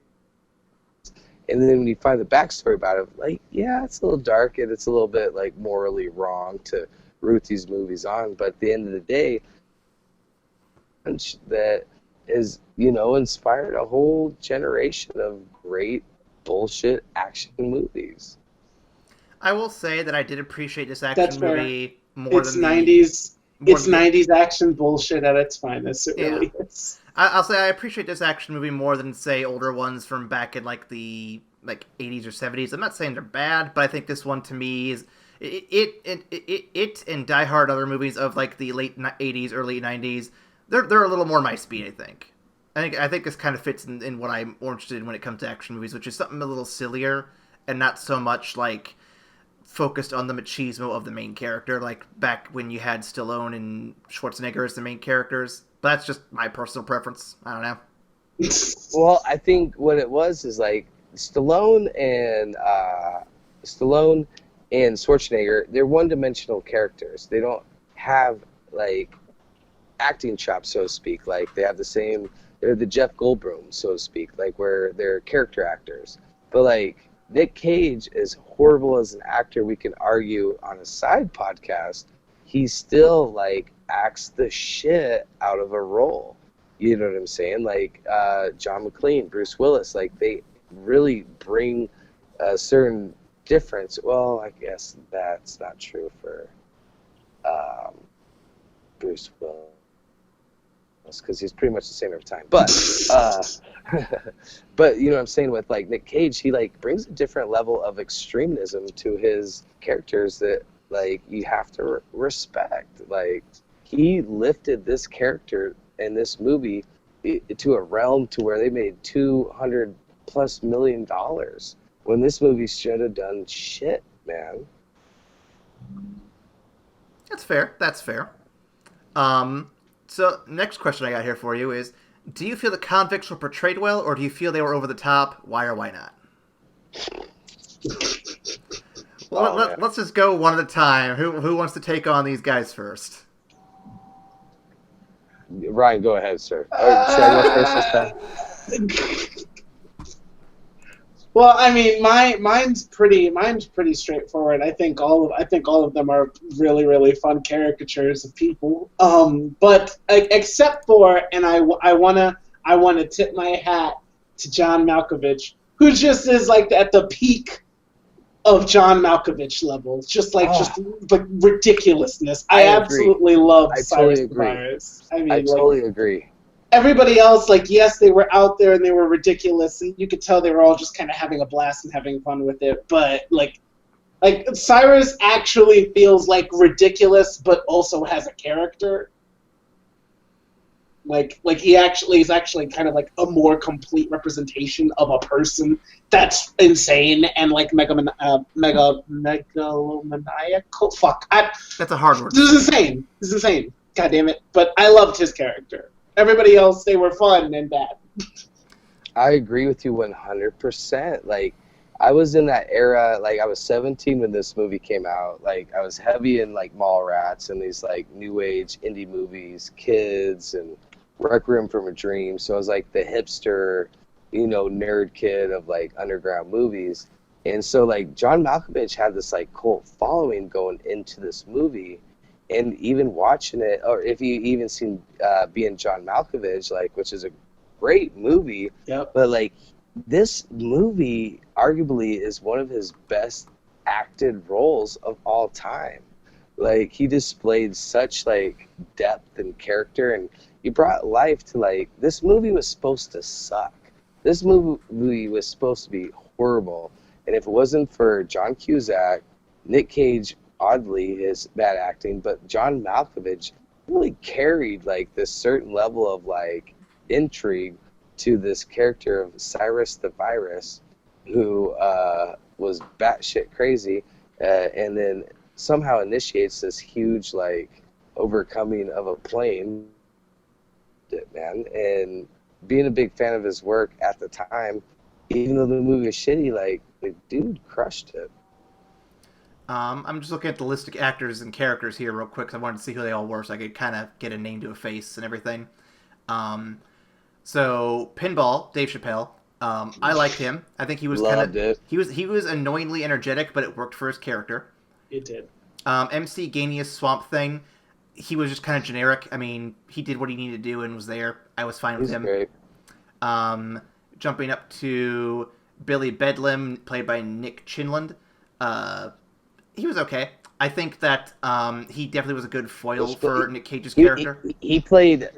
And then when you find the backstory about it, like, yeah, it's a little dark and it's a little bit, like, morally wrong to root these movies on. But at the end of the day, that has, you know, inspired a whole generation of great bullshit action movies. I will say that I did appreciate this action movie more it's than 90s. It's 90s action bullshit at its finest. It really is. I'll say I appreciate this action movie more than, say, older ones from back in like the 80s or 70s. I'm not saying they're bad, but I think this one to me is it and Die Hard, other movies of like the late 80s, early 90s. They're a little more my speed, I think. I think this kind of fits in what I'm interested in when it comes to action movies, which is something a little sillier and not so much like focused on the machismo of the main character, like back when you had Stallone and Schwarzenegger as the main characters. But that's just my personal preference. I don't know. Well, I think what it was is like Stallone and Schwarzenegger, they're one-dimensional characters. They don't have like acting chops, so to speak. Like they have they're the Jeff Goldblum, so to speak, like where they're character actors. But like Nic Cage, as horrible as an actor we can argue on a side podcast, he still like acts the shit out of a role. You know what I'm saying? Like John McClane, Bruce Willis, like they really bring a certain difference. Well, I guess that's not true for Bruce Willis, because he's pretty much the same every time. But but you know what I'm saying, with like Nic Cage, he like brings a different level of extremism to his characters that like you have to respect. Like he lifted this character in this movie to a realm to where they made $200+ million when this movie should have done shit, man. That's fair. So next question I got here for you is, do you feel the convicts were portrayed well, or do you feel they were over the top? Why or why not? Well, let's just go one at a time. Who wants to take on these guys first? Ryan, go ahead, sir. Should I go first this time? Well, I mean, mine's pretty straightforward. I think all of them are really, really fun caricatures of people. But except for, and I wanna tip my hat to John Malkovich, who just is like at the peak of John Malkovich level, just like ridiculousness. I absolutely love Cyrus the Virus. I mean, I totally agree. Everybody else, like, yes, they were out there and they were ridiculous, and you could tell they were all just kind of having a blast and having fun with it. But like Cyrus actually feels like ridiculous, but also has a character. Like he actually is actually kind of like a more complete representation of a person that's insane and like megalomaniacal. Fuck, That's a hard word. this is insane. This is insane. God damn it! But I loved his character. Everybody else, they were fun and bad. I agree with you 100%. Like, I was in that era, like, I was 17 when this movie came out. Like, I was heavy in, like, Mallrats and these, like, new age indie movies, Kids and Requiem from a Dream. So I was, like, the hipster, nerd kid of, like, underground movies. And so, like, John Malkovich had this, like, cult following going into this movie. And even watching it, or if you even seen Being John Malkovich, like, which is a great movie, Yep. but, like, this movie arguably is one of his best acted roles of all time. Like, he displayed such, like, depth and character, and he brought life to, like, this movie was supposed to suck. This movie was supposed to be horrible, and if it wasn't for John Cusack, Nic Cage, oddly, his bad acting, but John Malkovich really carried, like, this certain level of, like, intrigue to this character of Cyrus the Virus, who was batshit crazy, and then somehow initiates this huge, like, overcoming of a plane, man. And being a big fan of his work at the time, even though the movie was shitty, like, the dude crushed it. I'm just looking at the list of actors and characters here real quick, because I wanted to see who they all were, so I could kind of get a name to a face and everything. So Pinball, Dave Chappelle. I liked him. I think he was he was annoyingly energetic, but it worked for his character. It did. MC Ganius Swamp Thing. He was just kind of generic. I mean, he did what he needed to do and was there. I was fine with him. Great. Jumping up to Billy Bedlam, played by Nick Chinland. He was okay. I think that he definitely was a good foil for Nic Cage's character. He played...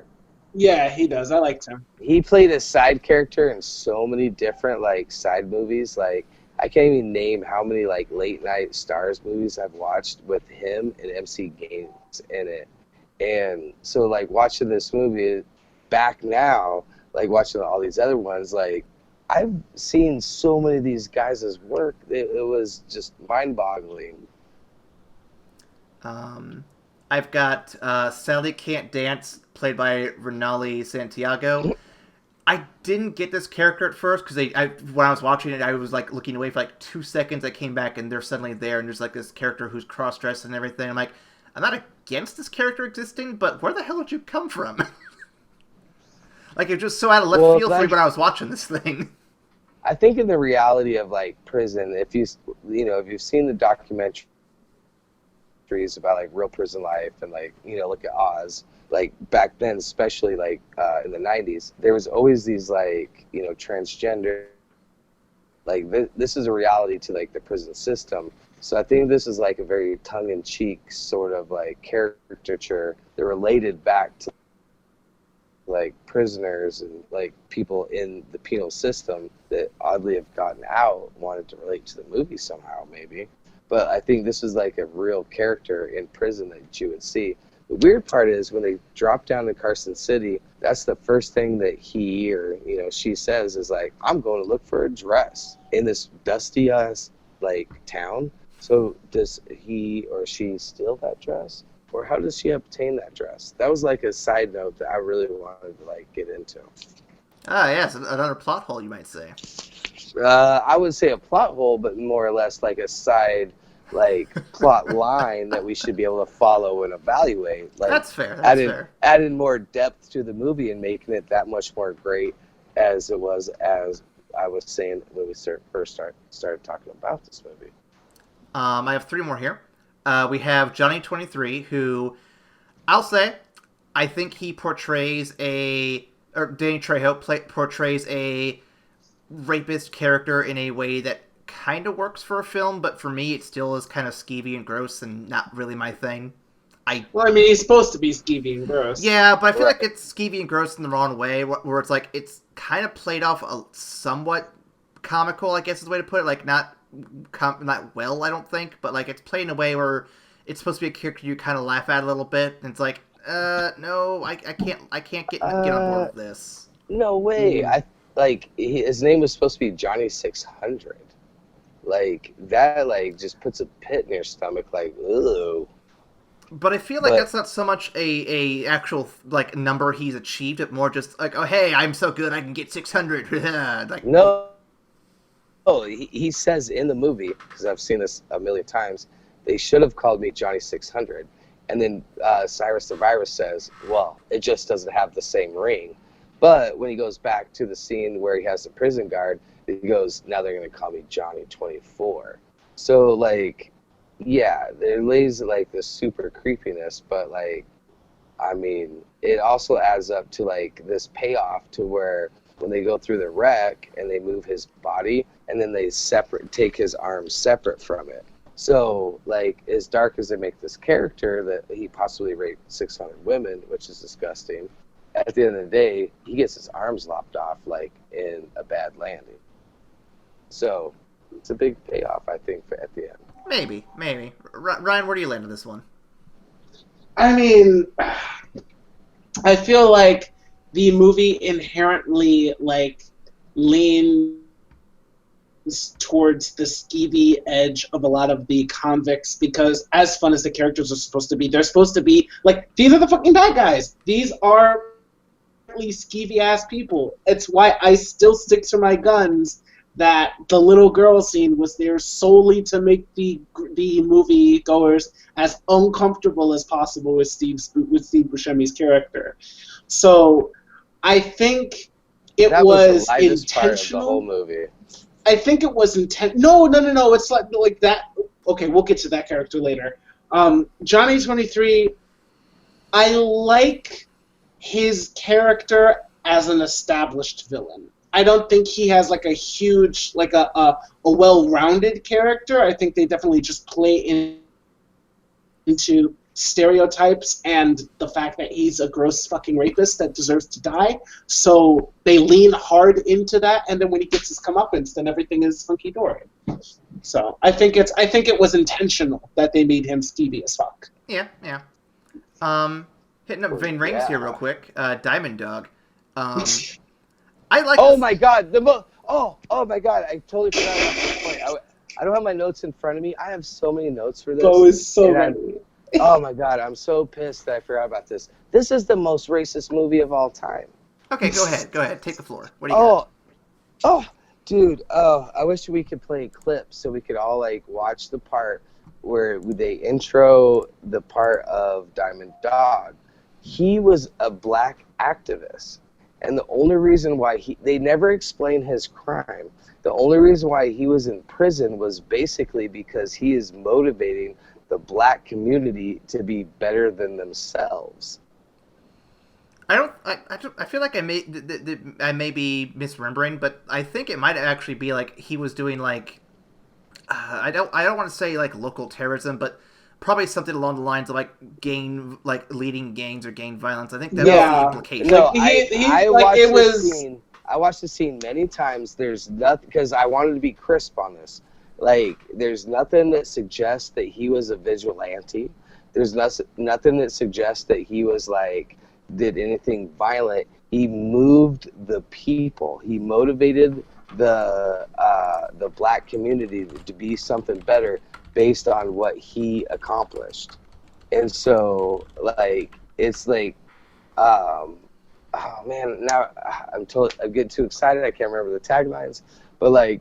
Yeah, he does. I liked him. He played a side character in so many different, like, side movies. Like, I can't even name how many, like, late night Stars movies I've watched with him and MC Gaines in it. And so, like, watching this movie back now, like, watching all these other ones, like, I've seen so many of these guys' work. It was just mind-boggling. I've got Sally Can't Dance, played by Renali Santiago. I didn't get this character at first, because when I was watching it, I was, like, looking away for, like, 2 seconds. I came back, and they're suddenly there, and there's, like, this character who's cross-dressed and everything. I'm like, I'm not against this character existing, but where the hell did you come from? Like, it was just so out of left field for me when I was watching this thing. I think in the reality of, like, prison, if you've seen the documentaries about, like, real prison life and, like, look at Oz, like, back then, especially, like, in the 90s, there was always these, like, transgender, like, this is a reality to, like, the prison system. So I think this is, like, a very tongue-in-cheek sort of, like, caricature that related back to, like, prisoners and, like, people in the penal system that oddly have gotten out, wanted to relate to the movie somehow, maybe. But I think this is, like, a real character in prison that you would see. The weird part is when they drop down to Carson City, that's the first thing that he or, she says is, like, I'm going to look for a dress in this dusty-ass, like, town. So does he or she steal that dress? Or how does she obtain that dress? That was, like, a side note that I really wanted to, like, get into. Ah, yes, another plot hole, you might say. I would say a plot hole, but more or less like a side, like, plot line that we should be able to follow and evaluate. Like, that's fair. That's fair. Adding more depth to the movie and making it that much more great as it was, as I was saying when we first started talking about this movie. I have 3 more here. We have Johnny 23, who I'll say, I think he portrays Danny Trejo portrays a rapist character in a way that kind of works for a film, but for me it still is kind of skeevy and gross and not really my thing. Well, I mean, he's supposed to be skeevy and gross. Yeah, but I feel like it's skeevy and gross in the wrong way, where it's like, it's kind of played off a somewhat comical, I guess is the way to put it, like, not well, I don't think, but, like, it's played in a way where it's supposed to be a character you kind of laugh at a little bit, and it's like, No, I can't get on board with this. No way. His name was supposed to be Johnny 600. Like, that, like, just puts a pit in your stomach, like, ugh. But I feel like that's not so much a actual, like, number he's achieved, but more just, like, oh, hey, I'm so good, I can get 600. Like, no. Oh, he says in the movie, because I've seen this a million times, they should have called me Johnny 600. And then Cyrus the Virus says, well, it just doesn't have the same ring. But when he goes back to the scene where he has the prison guard, he goes, now they're going to call me Johnny 24. So, like, yeah, there lays, like, this super creepiness, but, like, I mean, it also adds up to, like, this payoff to where when they go through the wreck and they move his body and then they take his arms separate from it. So, like, as dark as they make this character that he possibly raped 600 women, which is disgusting, at the end of the day, he gets his arms lopped off, like, in a bad landing. So, it's a big payoff, I think, at the end. Maybe. Ryan, where do you land on this one? I mean, I feel like the movie inherently, like, leans towards the skeevy edge of a lot of the convicts, because as fun as the characters are supposed to be, they're supposed to be, like, these are the fucking bad guys. These are skeevy ass people. It's why I still stick to my guns that the little girl scene was there solely to make the movie goers as uncomfortable as possible with Steve Buscemi's character. So I think it was the lightest intentional. Part of the whole movie. I think it was No. It's like that. Okay, we'll get to that character later. Johnny 23. I like his character as an established villain. I don't think he has like a huge, like a well-rounded character. I think they definitely just play into stereotypes and the fact that he's a gross fucking rapist that deserves to die. So they lean hard into that, and then when he gets his comeuppance, then everything is hunky dory. So I think it was intentional that they made him skeevy as fuck. Yeah. Hitting up Vane Rings here real quick. Diamond Dog. I like. Oh my god! Oh my god! I totally forgot about this point. I don't have my notes in front of me. I have so many notes for this. Oh, it's so many. Oh my god! I'm so pissed that I forgot about this. This is the most racist movie of all time. Okay, go ahead. Take the floor. What do you got? Oh, dude. Oh, I wish we could play clips so we could all like watch the part where they intro the part of Diamond Dog. He was a black activist. And the only reason why they never explained his crime. The only reason why he was in prison was basically because he is motivating the black community to be better than themselves. I feel like I may be misremembering, but I think it might actually be like he was doing like I don't want to say like local terrorism, but probably something along the lines of leading gangs or gang violence. I think that was the implication. No, I watched the scene many times. There's nothing, because I wanted to be crisp on this. Like, there's nothing that suggests that he was a vigilante. There's nothing that suggests that he was like did anything violent. He moved the people. He motivated the black community to be something better based on what he accomplished. And so, like, it's like, oh man, now I'm getting too excited. I can't remember the taglines, but like,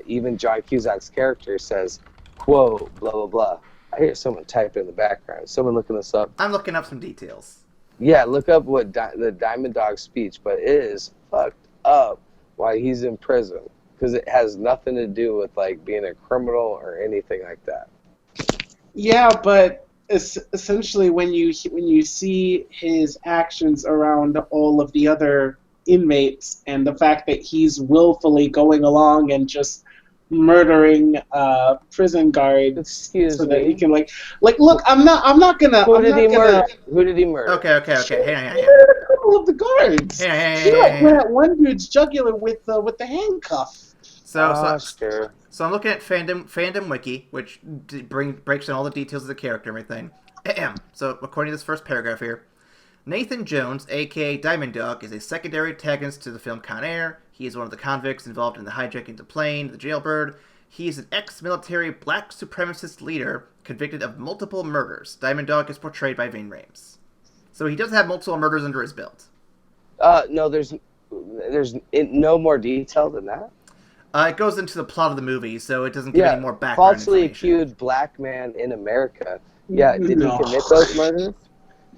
even John Cusack's character says, quote, blah, blah, blah. I hear someone type in the background. Someone looking this up. I'm looking up some details. Yeah, look up what the Diamond Dog speech, but it is fucked up why he's in prison. Because it has nothing to do with like being a criminal or anything like that. Yeah, but essentially when you see his actions around all of the other inmates and the fact that he's willfully going along and just murdering prison guards that he can like look, I'm not gonna. Who did he murder? Okay. Hang on. A couple of the guards. He went at one dude's jugular with the handcuff. So I'm looking at fandom wiki, which breaks down all the details of the character and everything. So, according to this first paragraph here, Nathan Jones, aka Diamond Dog, is a secondary antagonist to the film Conair. He is one of the convicts involved in the hijacking of the plane, the jailbird. He is an ex-military black supremacist leader convicted of multiple murders. Diamond Dog is portrayed by Ving Rhames. So he does have multiple murders under his belt. No, there's no more detail than that. It goes into the plot of the movie, so it doesn't give any more background falsely information. accused black man in America. Yeah, did he commit those murders?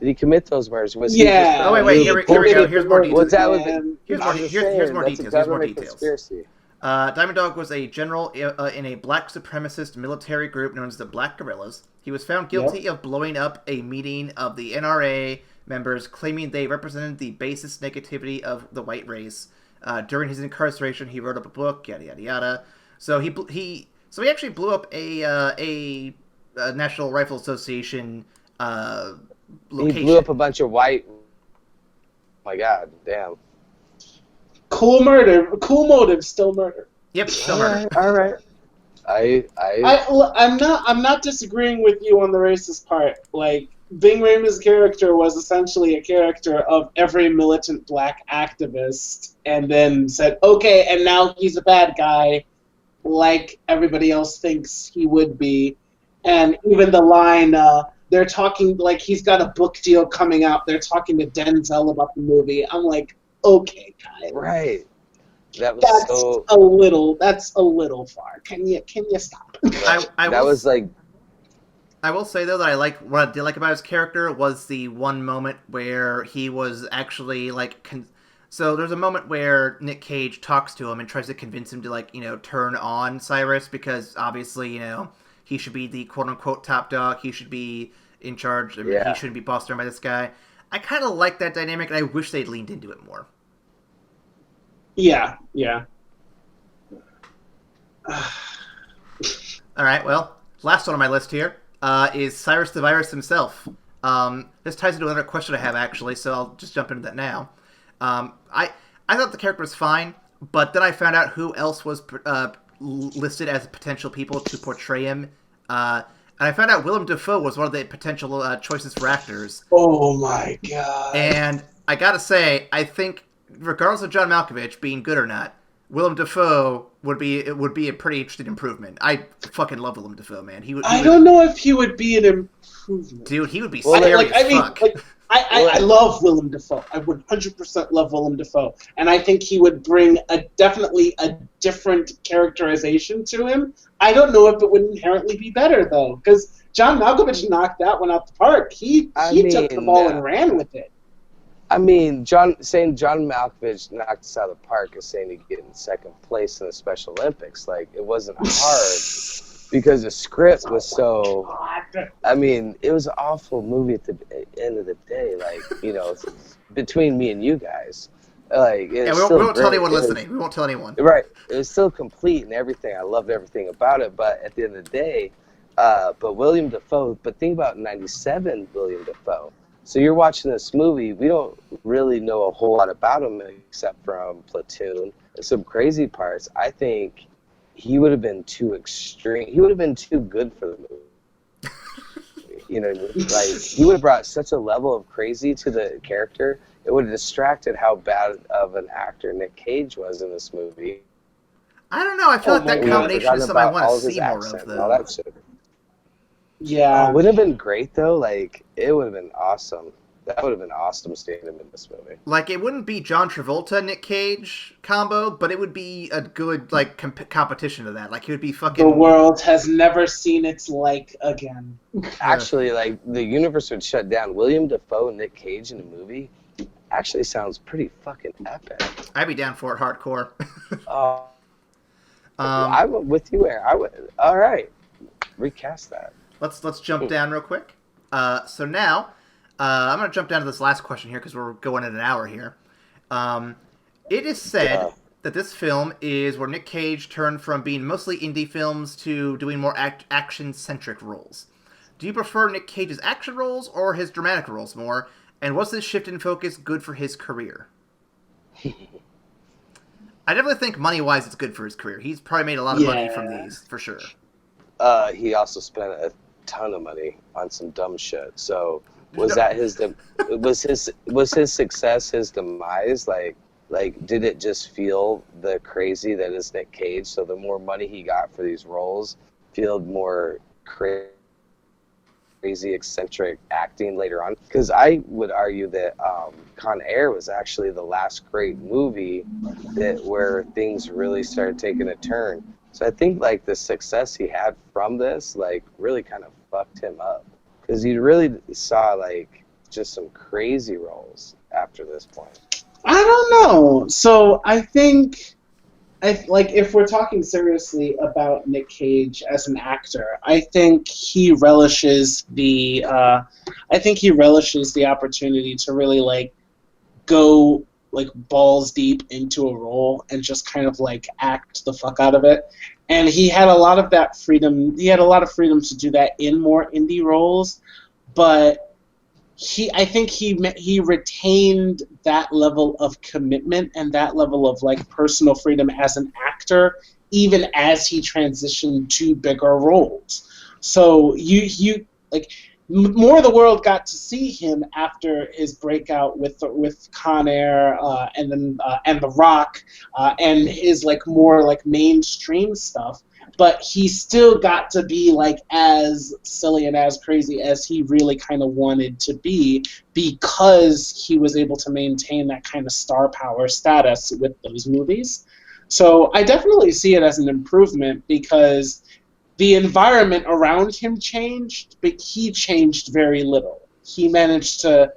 Did he commit those murders? Was he just, oh, wait, here we go. Here's more details. Here's more details. Conspiracy. Diamond Dog was a general in a black supremacist military group known as the Black Guerrillas. He was found guilty of blowing up a meeting of the NRA members, claiming they represented the basest negativity of the white race. During his incarceration, he wrote up a book, yada yada yada. So he actually blew up a National Rifle Association location. He blew up a bunch of white. Oh my God, damn. Cool murder, cool motive, still murder. Yep, still murder. All right. I'm not disagreeing with you on the racist part. Like, Ving Rhames' character was essentially a character of every militant black activist, and then said, okay, and now he's a bad guy, like everybody else thinks he would be. And even the line, they're talking, like, he's got a book deal coming out, they're talking to Denzel about the movie. I'm like, okay, guys. Right. That's a little far. Can you stop? I will say though that what I did like about his character was the one moment where he was actually like. So there's a moment where Nic Cage talks to him and tries to convince him to turn on Cyrus because obviously he should be the quote unquote top dog. He should be in charge. He shouldn't be bossed around by this guy. I kind of like that dynamic, and I wish they'd leaned into it more. Yeah. All right, well, last one on my list here is Cyrus the Virus himself. This ties into another question I have, actually, so I'll just jump into that now. I thought the character was fine, but then I found out who else was listed as potential people to portray him. And I found out Willem Dafoe was one of the potential choices for actors. Oh, my God. And I gotta say, I think, regardless of John Malkovich being good or not, Willem Dafoe would be a pretty interesting improvement. I fucking love Willem Dafoe, man. I don't know if he would be an improvement. Dude, he would be scary as fuck. I love Willem Dafoe. I would 100% love Willem Dafoe. And I think he would bring definitely a different characterization to him. I don't know if it would inherently be better, though. Because John Malkovich knocked that one out the park. He took the ball and ran with it. I mean, saying John Malkovich knocked us out of the park is saying he'd get in second place in the Special Olympics. Like, it wasn't hard because the script was so... I mean, it was an awful movie at the end of the day. Like, between me and you guys. Like, we won't tell anyone listening. We won't tell anyone. Right. It was still complete and everything. I loved everything about it. But at the end of the day, but William Dafoe... But think about 97 William Dafoe. So you're watching this movie, we don't really know a whole lot about him except from Platoon and some crazy parts. I think he would have been too extreme. He would have been too good for the movie. Like, he would have brought such a level of crazy to the character. It would have distracted how bad of an actor Nic Cage was in this movie. I don't know. I feel like that combination is something I want to see more of, though. All that shit. Yeah. It would have been great, though. Like, it would have been awesome. That would have been awesome seeing him in this movie. Like, it wouldn't be John Travolta, Nic Cage combo, but it would be a good, like, competition to that. Like, it would be fucking... The world has never seen its like again. Actually, like, the universe would shut down. William Dafoe and Nic Cage in a movie actually sounds pretty fucking epic. I'd be down for it hardcore. I'm with you, Aaron. All right. Recast that. Let's jump down real quick. So now, I'm going to jump down to this last question here because we're going at an hour here. It is said that this film is where Nic Cage turned from being mostly indie films to doing more action-centric roles. Do you prefer Nic Cage's action roles or his dramatic roles more? And was this shift in focus good for his career? I definitely think money-wise it's good for his career. He's probably made a lot of money from these, for sure. He also spent a ton of money on some dumb shit. So was that was his success his demise? Like, did it just feel the crazy that is Nic Cage? So the more money he got for these roles, feel more crazy, eccentric acting later on? Because I would argue that Conair was actually the last great movie where things really started taking a turn. So I think like the success he had from this like really kind of fucked him up, because you really saw like just some crazy roles after this point. I don't know. So I think, if we're talking seriously about Nic Cage as an actor, I think he relishes the opportunity to really like go like balls deep into a role and just kind of like act the fuck out of it. And he had a lot of that freedom. He had a lot of freedom to do that in more indie roles, but I think he retained that level of commitment and that level of like personal freedom as an actor, even as he transitioned to bigger roles. So you like more of the world got to see him after his breakout with Conair and then and The Rock and his like more like mainstream stuff. But he still got to be like as silly and as crazy as he really kind of wanted to be, because he was able to maintain that kind of star power status with those movies. So I definitely see it as an improvement, because the environment around him changed, but he changed very little. He managed to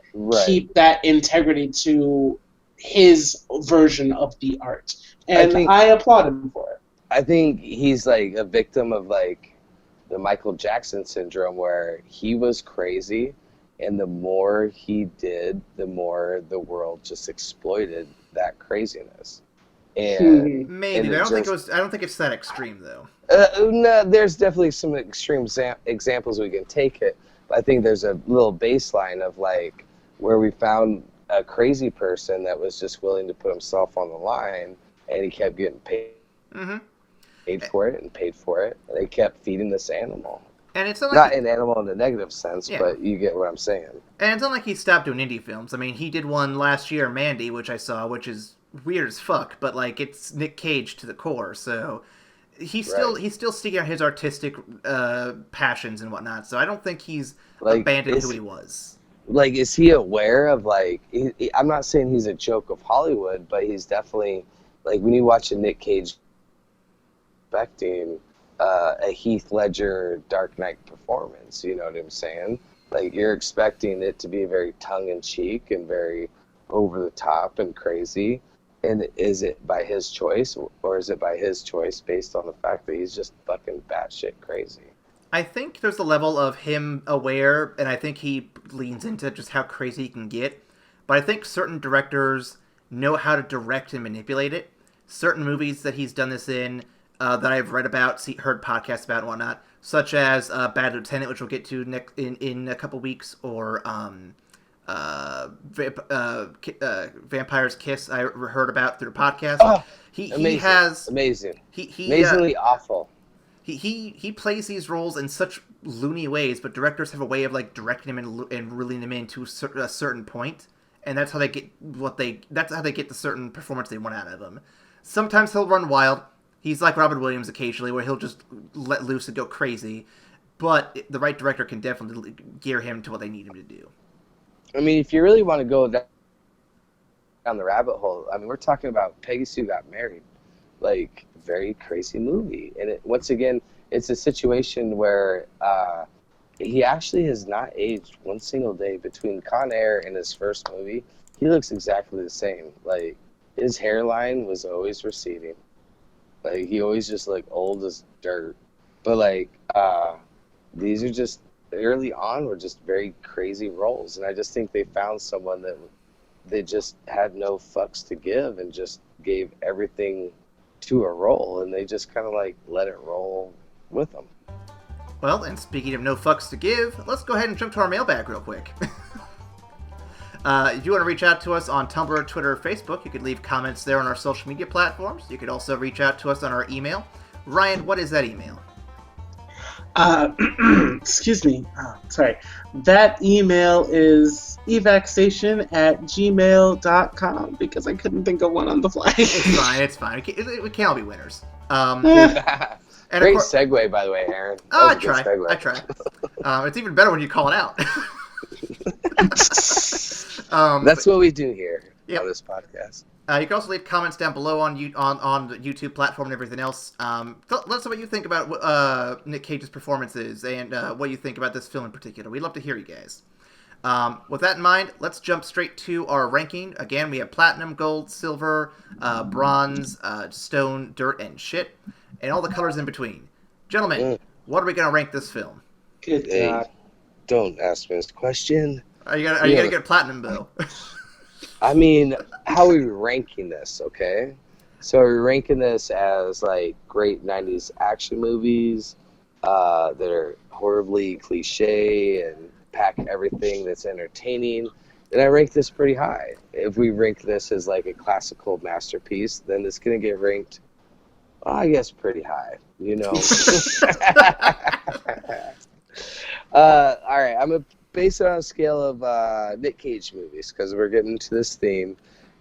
keep that integrity to his version of the art. And I applaud him for it. I think he's like a victim of like the Michael Jackson syndrome, where he was crazy, and the more he did, the more the world just exploited that craziness. And maybe, but I don't think it's that extreme though. No, there's definitely some extreme examples we can take it, but I think there's a little baseline of like where we found a crazy person that was just willing to put himself on the line, and he kept getting paid. Mm-hmm. Paid for it, and they kept feeding this animal. And it's not an animal in the negative sense, but you get what I'm saying. And it's not like he stopped doing indie films. I mean, he did one last year, Mandy, which I saw, which is weird as fuck, but like it's Nic Cage to the core. So he's still sticking out his artistic passions and whatnot. So I don't think he's abandoned who he was. Like, is he aware of like? I'm not saying he's a joke of Hollywood, but he's definitely like when you watch a Nic Cage expecting a Heath Ledger Dark Knight performance, you know what I'm saying? Like, you're expecting it to be very tongue-in-cheek and very over-the-top and crazy. And is it by his choice, or is it by his choice based on the fact that he's just fucking batshit crazy? I think there's a level of him aware, and I think he leans into just how crazy he can get. But I think certain directors know how to direct and manipulate it. Certain movies that he's done this in, that I've read about, heard podcasts about and whatnot, such as Bad Lieutenant, which we'll get to in a couple weeks, or Vampire's Kiss, I heard about through a podcast. Oh, amazingly awful. He plays these roles in such loony ways, but directors have a way of like directing him and reeling him in to a certain point, and that's how they get the certain performance they want out of him. Sometimes he'll run wild. He's like Robin Williams occasionally, where he'll just let loose and go crazy. But the right director can definitely gear him to what they need him to do. I mean, if you really want to go down the rabbit hole, I mean, we're talking about Peggy Sue Got Married. Like, very crazy movie. And once again, it's a situation where he actually has not aged one single day. Between Conair and his first movie, he looks exactly the same. Like, his hairline was always receding. Like, he always just looked old as dirt. But, like, these are just, early on, were just very crazy roles. And I just think they found someone that they just had no fucks to give and just gave everything to a role. And they just kind of, like, let it roll with them. Well, and speaking of no fucks to give, let's go ahead and jump to our mailbag real quick. If you want to reach out to us on Tumblr, Twitter, or Facebook, you could leave comments there on our social media platforms. You could also reach out to us on our email. Ryan, what is that email? Excuse me. Sorry. That email is evacstation@gmail.com because I couldn't think of one on the fly. It's fine. We can't all be winners. Great segue, by the way, Aaron. I try. It's even better when you call it out. That's what we do here on this podcast. You can also leave comments down below on the YouTube platform and everything else. Let us know what you think about Nic Cage's performances and what you think about this film in particular. We'd love to hear you guys. With that in mind, let's jump straight to our ranking. Again, we have platinum, gold, silver, bronze, stone, dirt, and shit, and all the colors in between. Gentlemen, what are we going to rank this film? Good God. Don't ask me this question. Are you gonna get platinum, Bill? I mean, how are we ranking this, okay? So are we ranking this as, like, great 90s action movies that are horribly cliche and pack everything that's entertaining? And I rank this pretty high. If we rank this as, like, a classical masterpiece, then it's going to get ranked, I guess, pretty high, you know? All right, I'm going to base it on a scale of Nic Cage movies, because we're getting into this theme.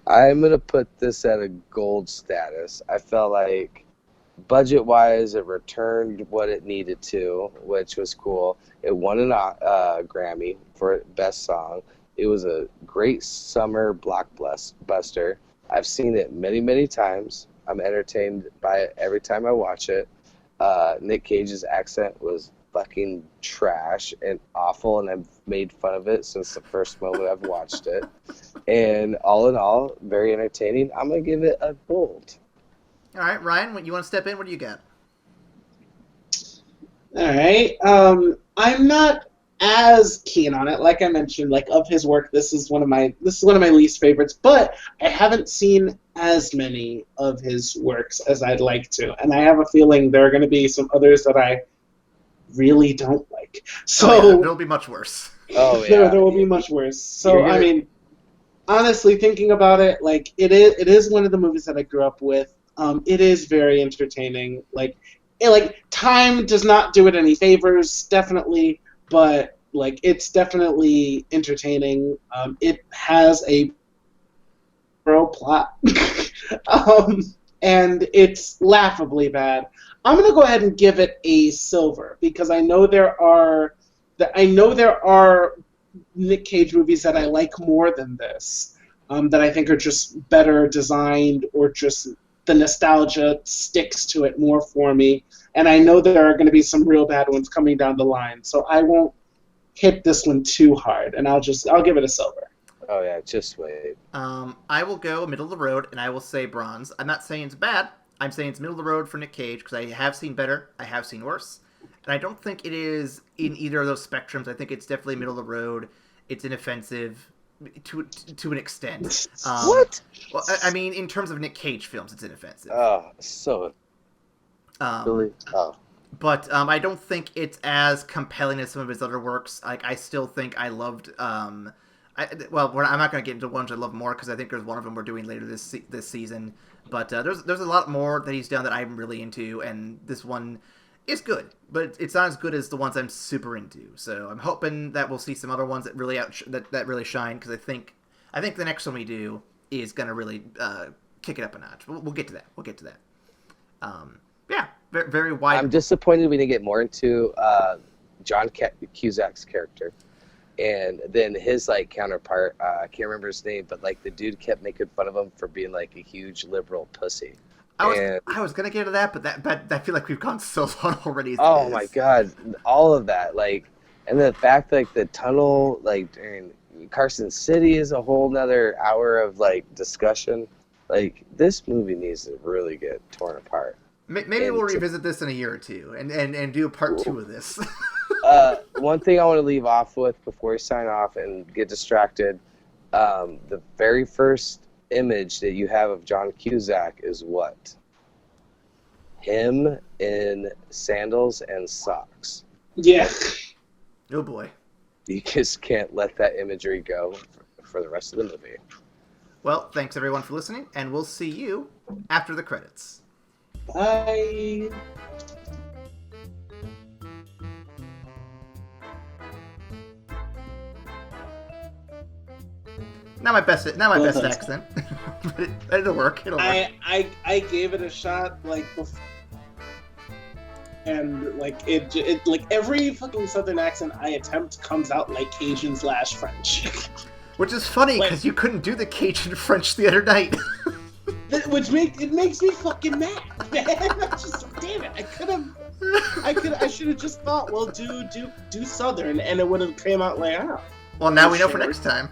I'm going to put this at a gold status. I felt like, budget-wise, it returned what it needed to, which was cool. It won a Grammy for Best Song. It was a great summer blockbuster. I've seen it many, many times. I'm entertained by it every time I watch it. Nic Cage's accent was fucking trash and awful, and I've made fun of it since the first moment I've watched it. And all in all, very entertaining. I'm gonna give it a gold. All right, Ryan, when you want to step in, what do you got? All right. I'm not as keen on it. Like I mentioned, like of his work, this is one of my least favorites. But I haven't seen as many of his works as I'd like to, and I have a feeling there are going to be some others that I really don't like. So it'll be much worse. Oh yeah, there will be much worse. So I mean, honestly, thinking about it, like it is one of the movies that I grew up with. It is very entertaining. Like time does not do it any favors, definitely, but like it's definitely entertaining. It has a plot, and it's laughably bad. I'm gonna go ahead and give it a silver because I know there are Nic Cage movies that I like more than this, that I think are just better designed, or just the nostalgia sticks to it more for me. And I know there are going to be some real bad ones coming down the line, so I won't hit this one too hard, and I'll give it a silver. Oh yeah, just wait. I will go middle of the road, and I will say bronze. I'm not saying it's bad. I'm saying it's middle of the road for Nic Cage because I have seen better, I have seen worse, and I don't think it is in either of those spectrums. I think it's definitely middle of the road. It's inoffensive to an extent. What? Well, I mean, in terms of Nic Cage films, it's inoffensive. Oh, so. Really? Oh. But I don't think it's as compelling as some of his other works. Like, I still think I loved. I'm not going to get into ones I love more because I think there's one of them we're doing later this season. But there's a lot more that he's done that I'm really into, and this one is good, but it's not as good as the ones I'm super into. So I'm hoping that we'll see some other ones that really that really shine, because I think the next one we do is going to really kick it up a notch. We'll get to that. Yeah, very, very wide. I'm disappointed we didn't get more into John Cusack's character. And then his like counterpart, I can't remember his name, but like the dude kept making fun of him for being like a huge liberal pussy. I was gonna get to that, but I feel like we've gone so long already. Oh my god, all of that, like, and the fact like the tunnel, like during Carson City is a whole nother hour of like discussion. Like this movie needs to really get torn apart. Maybe we'll revisit this in a year or two and do a part 2 of this. One thing I want to leave off with before we sign off and get distracted, the very first image that you have of John Cusack is what? Him in sandals and socks. Yeah. Oh boy. You just can't let that imagery go for the rest of the movie. Well, thanks everyone for listening, and we'll see you after the credits. Bye. Not my best accent, but it'll work. It'll work. I gave it a shot like before, and like it like every fucking Southern accent I attempt comes out like Cajun/French. Which is funny because you couldn't do the Cajun French the other night. Which makes me fucking mad, man. I'm just like, damn it. I should have just thought, well, do Southern, and it would have came out like, oh. Well, now we know for next time.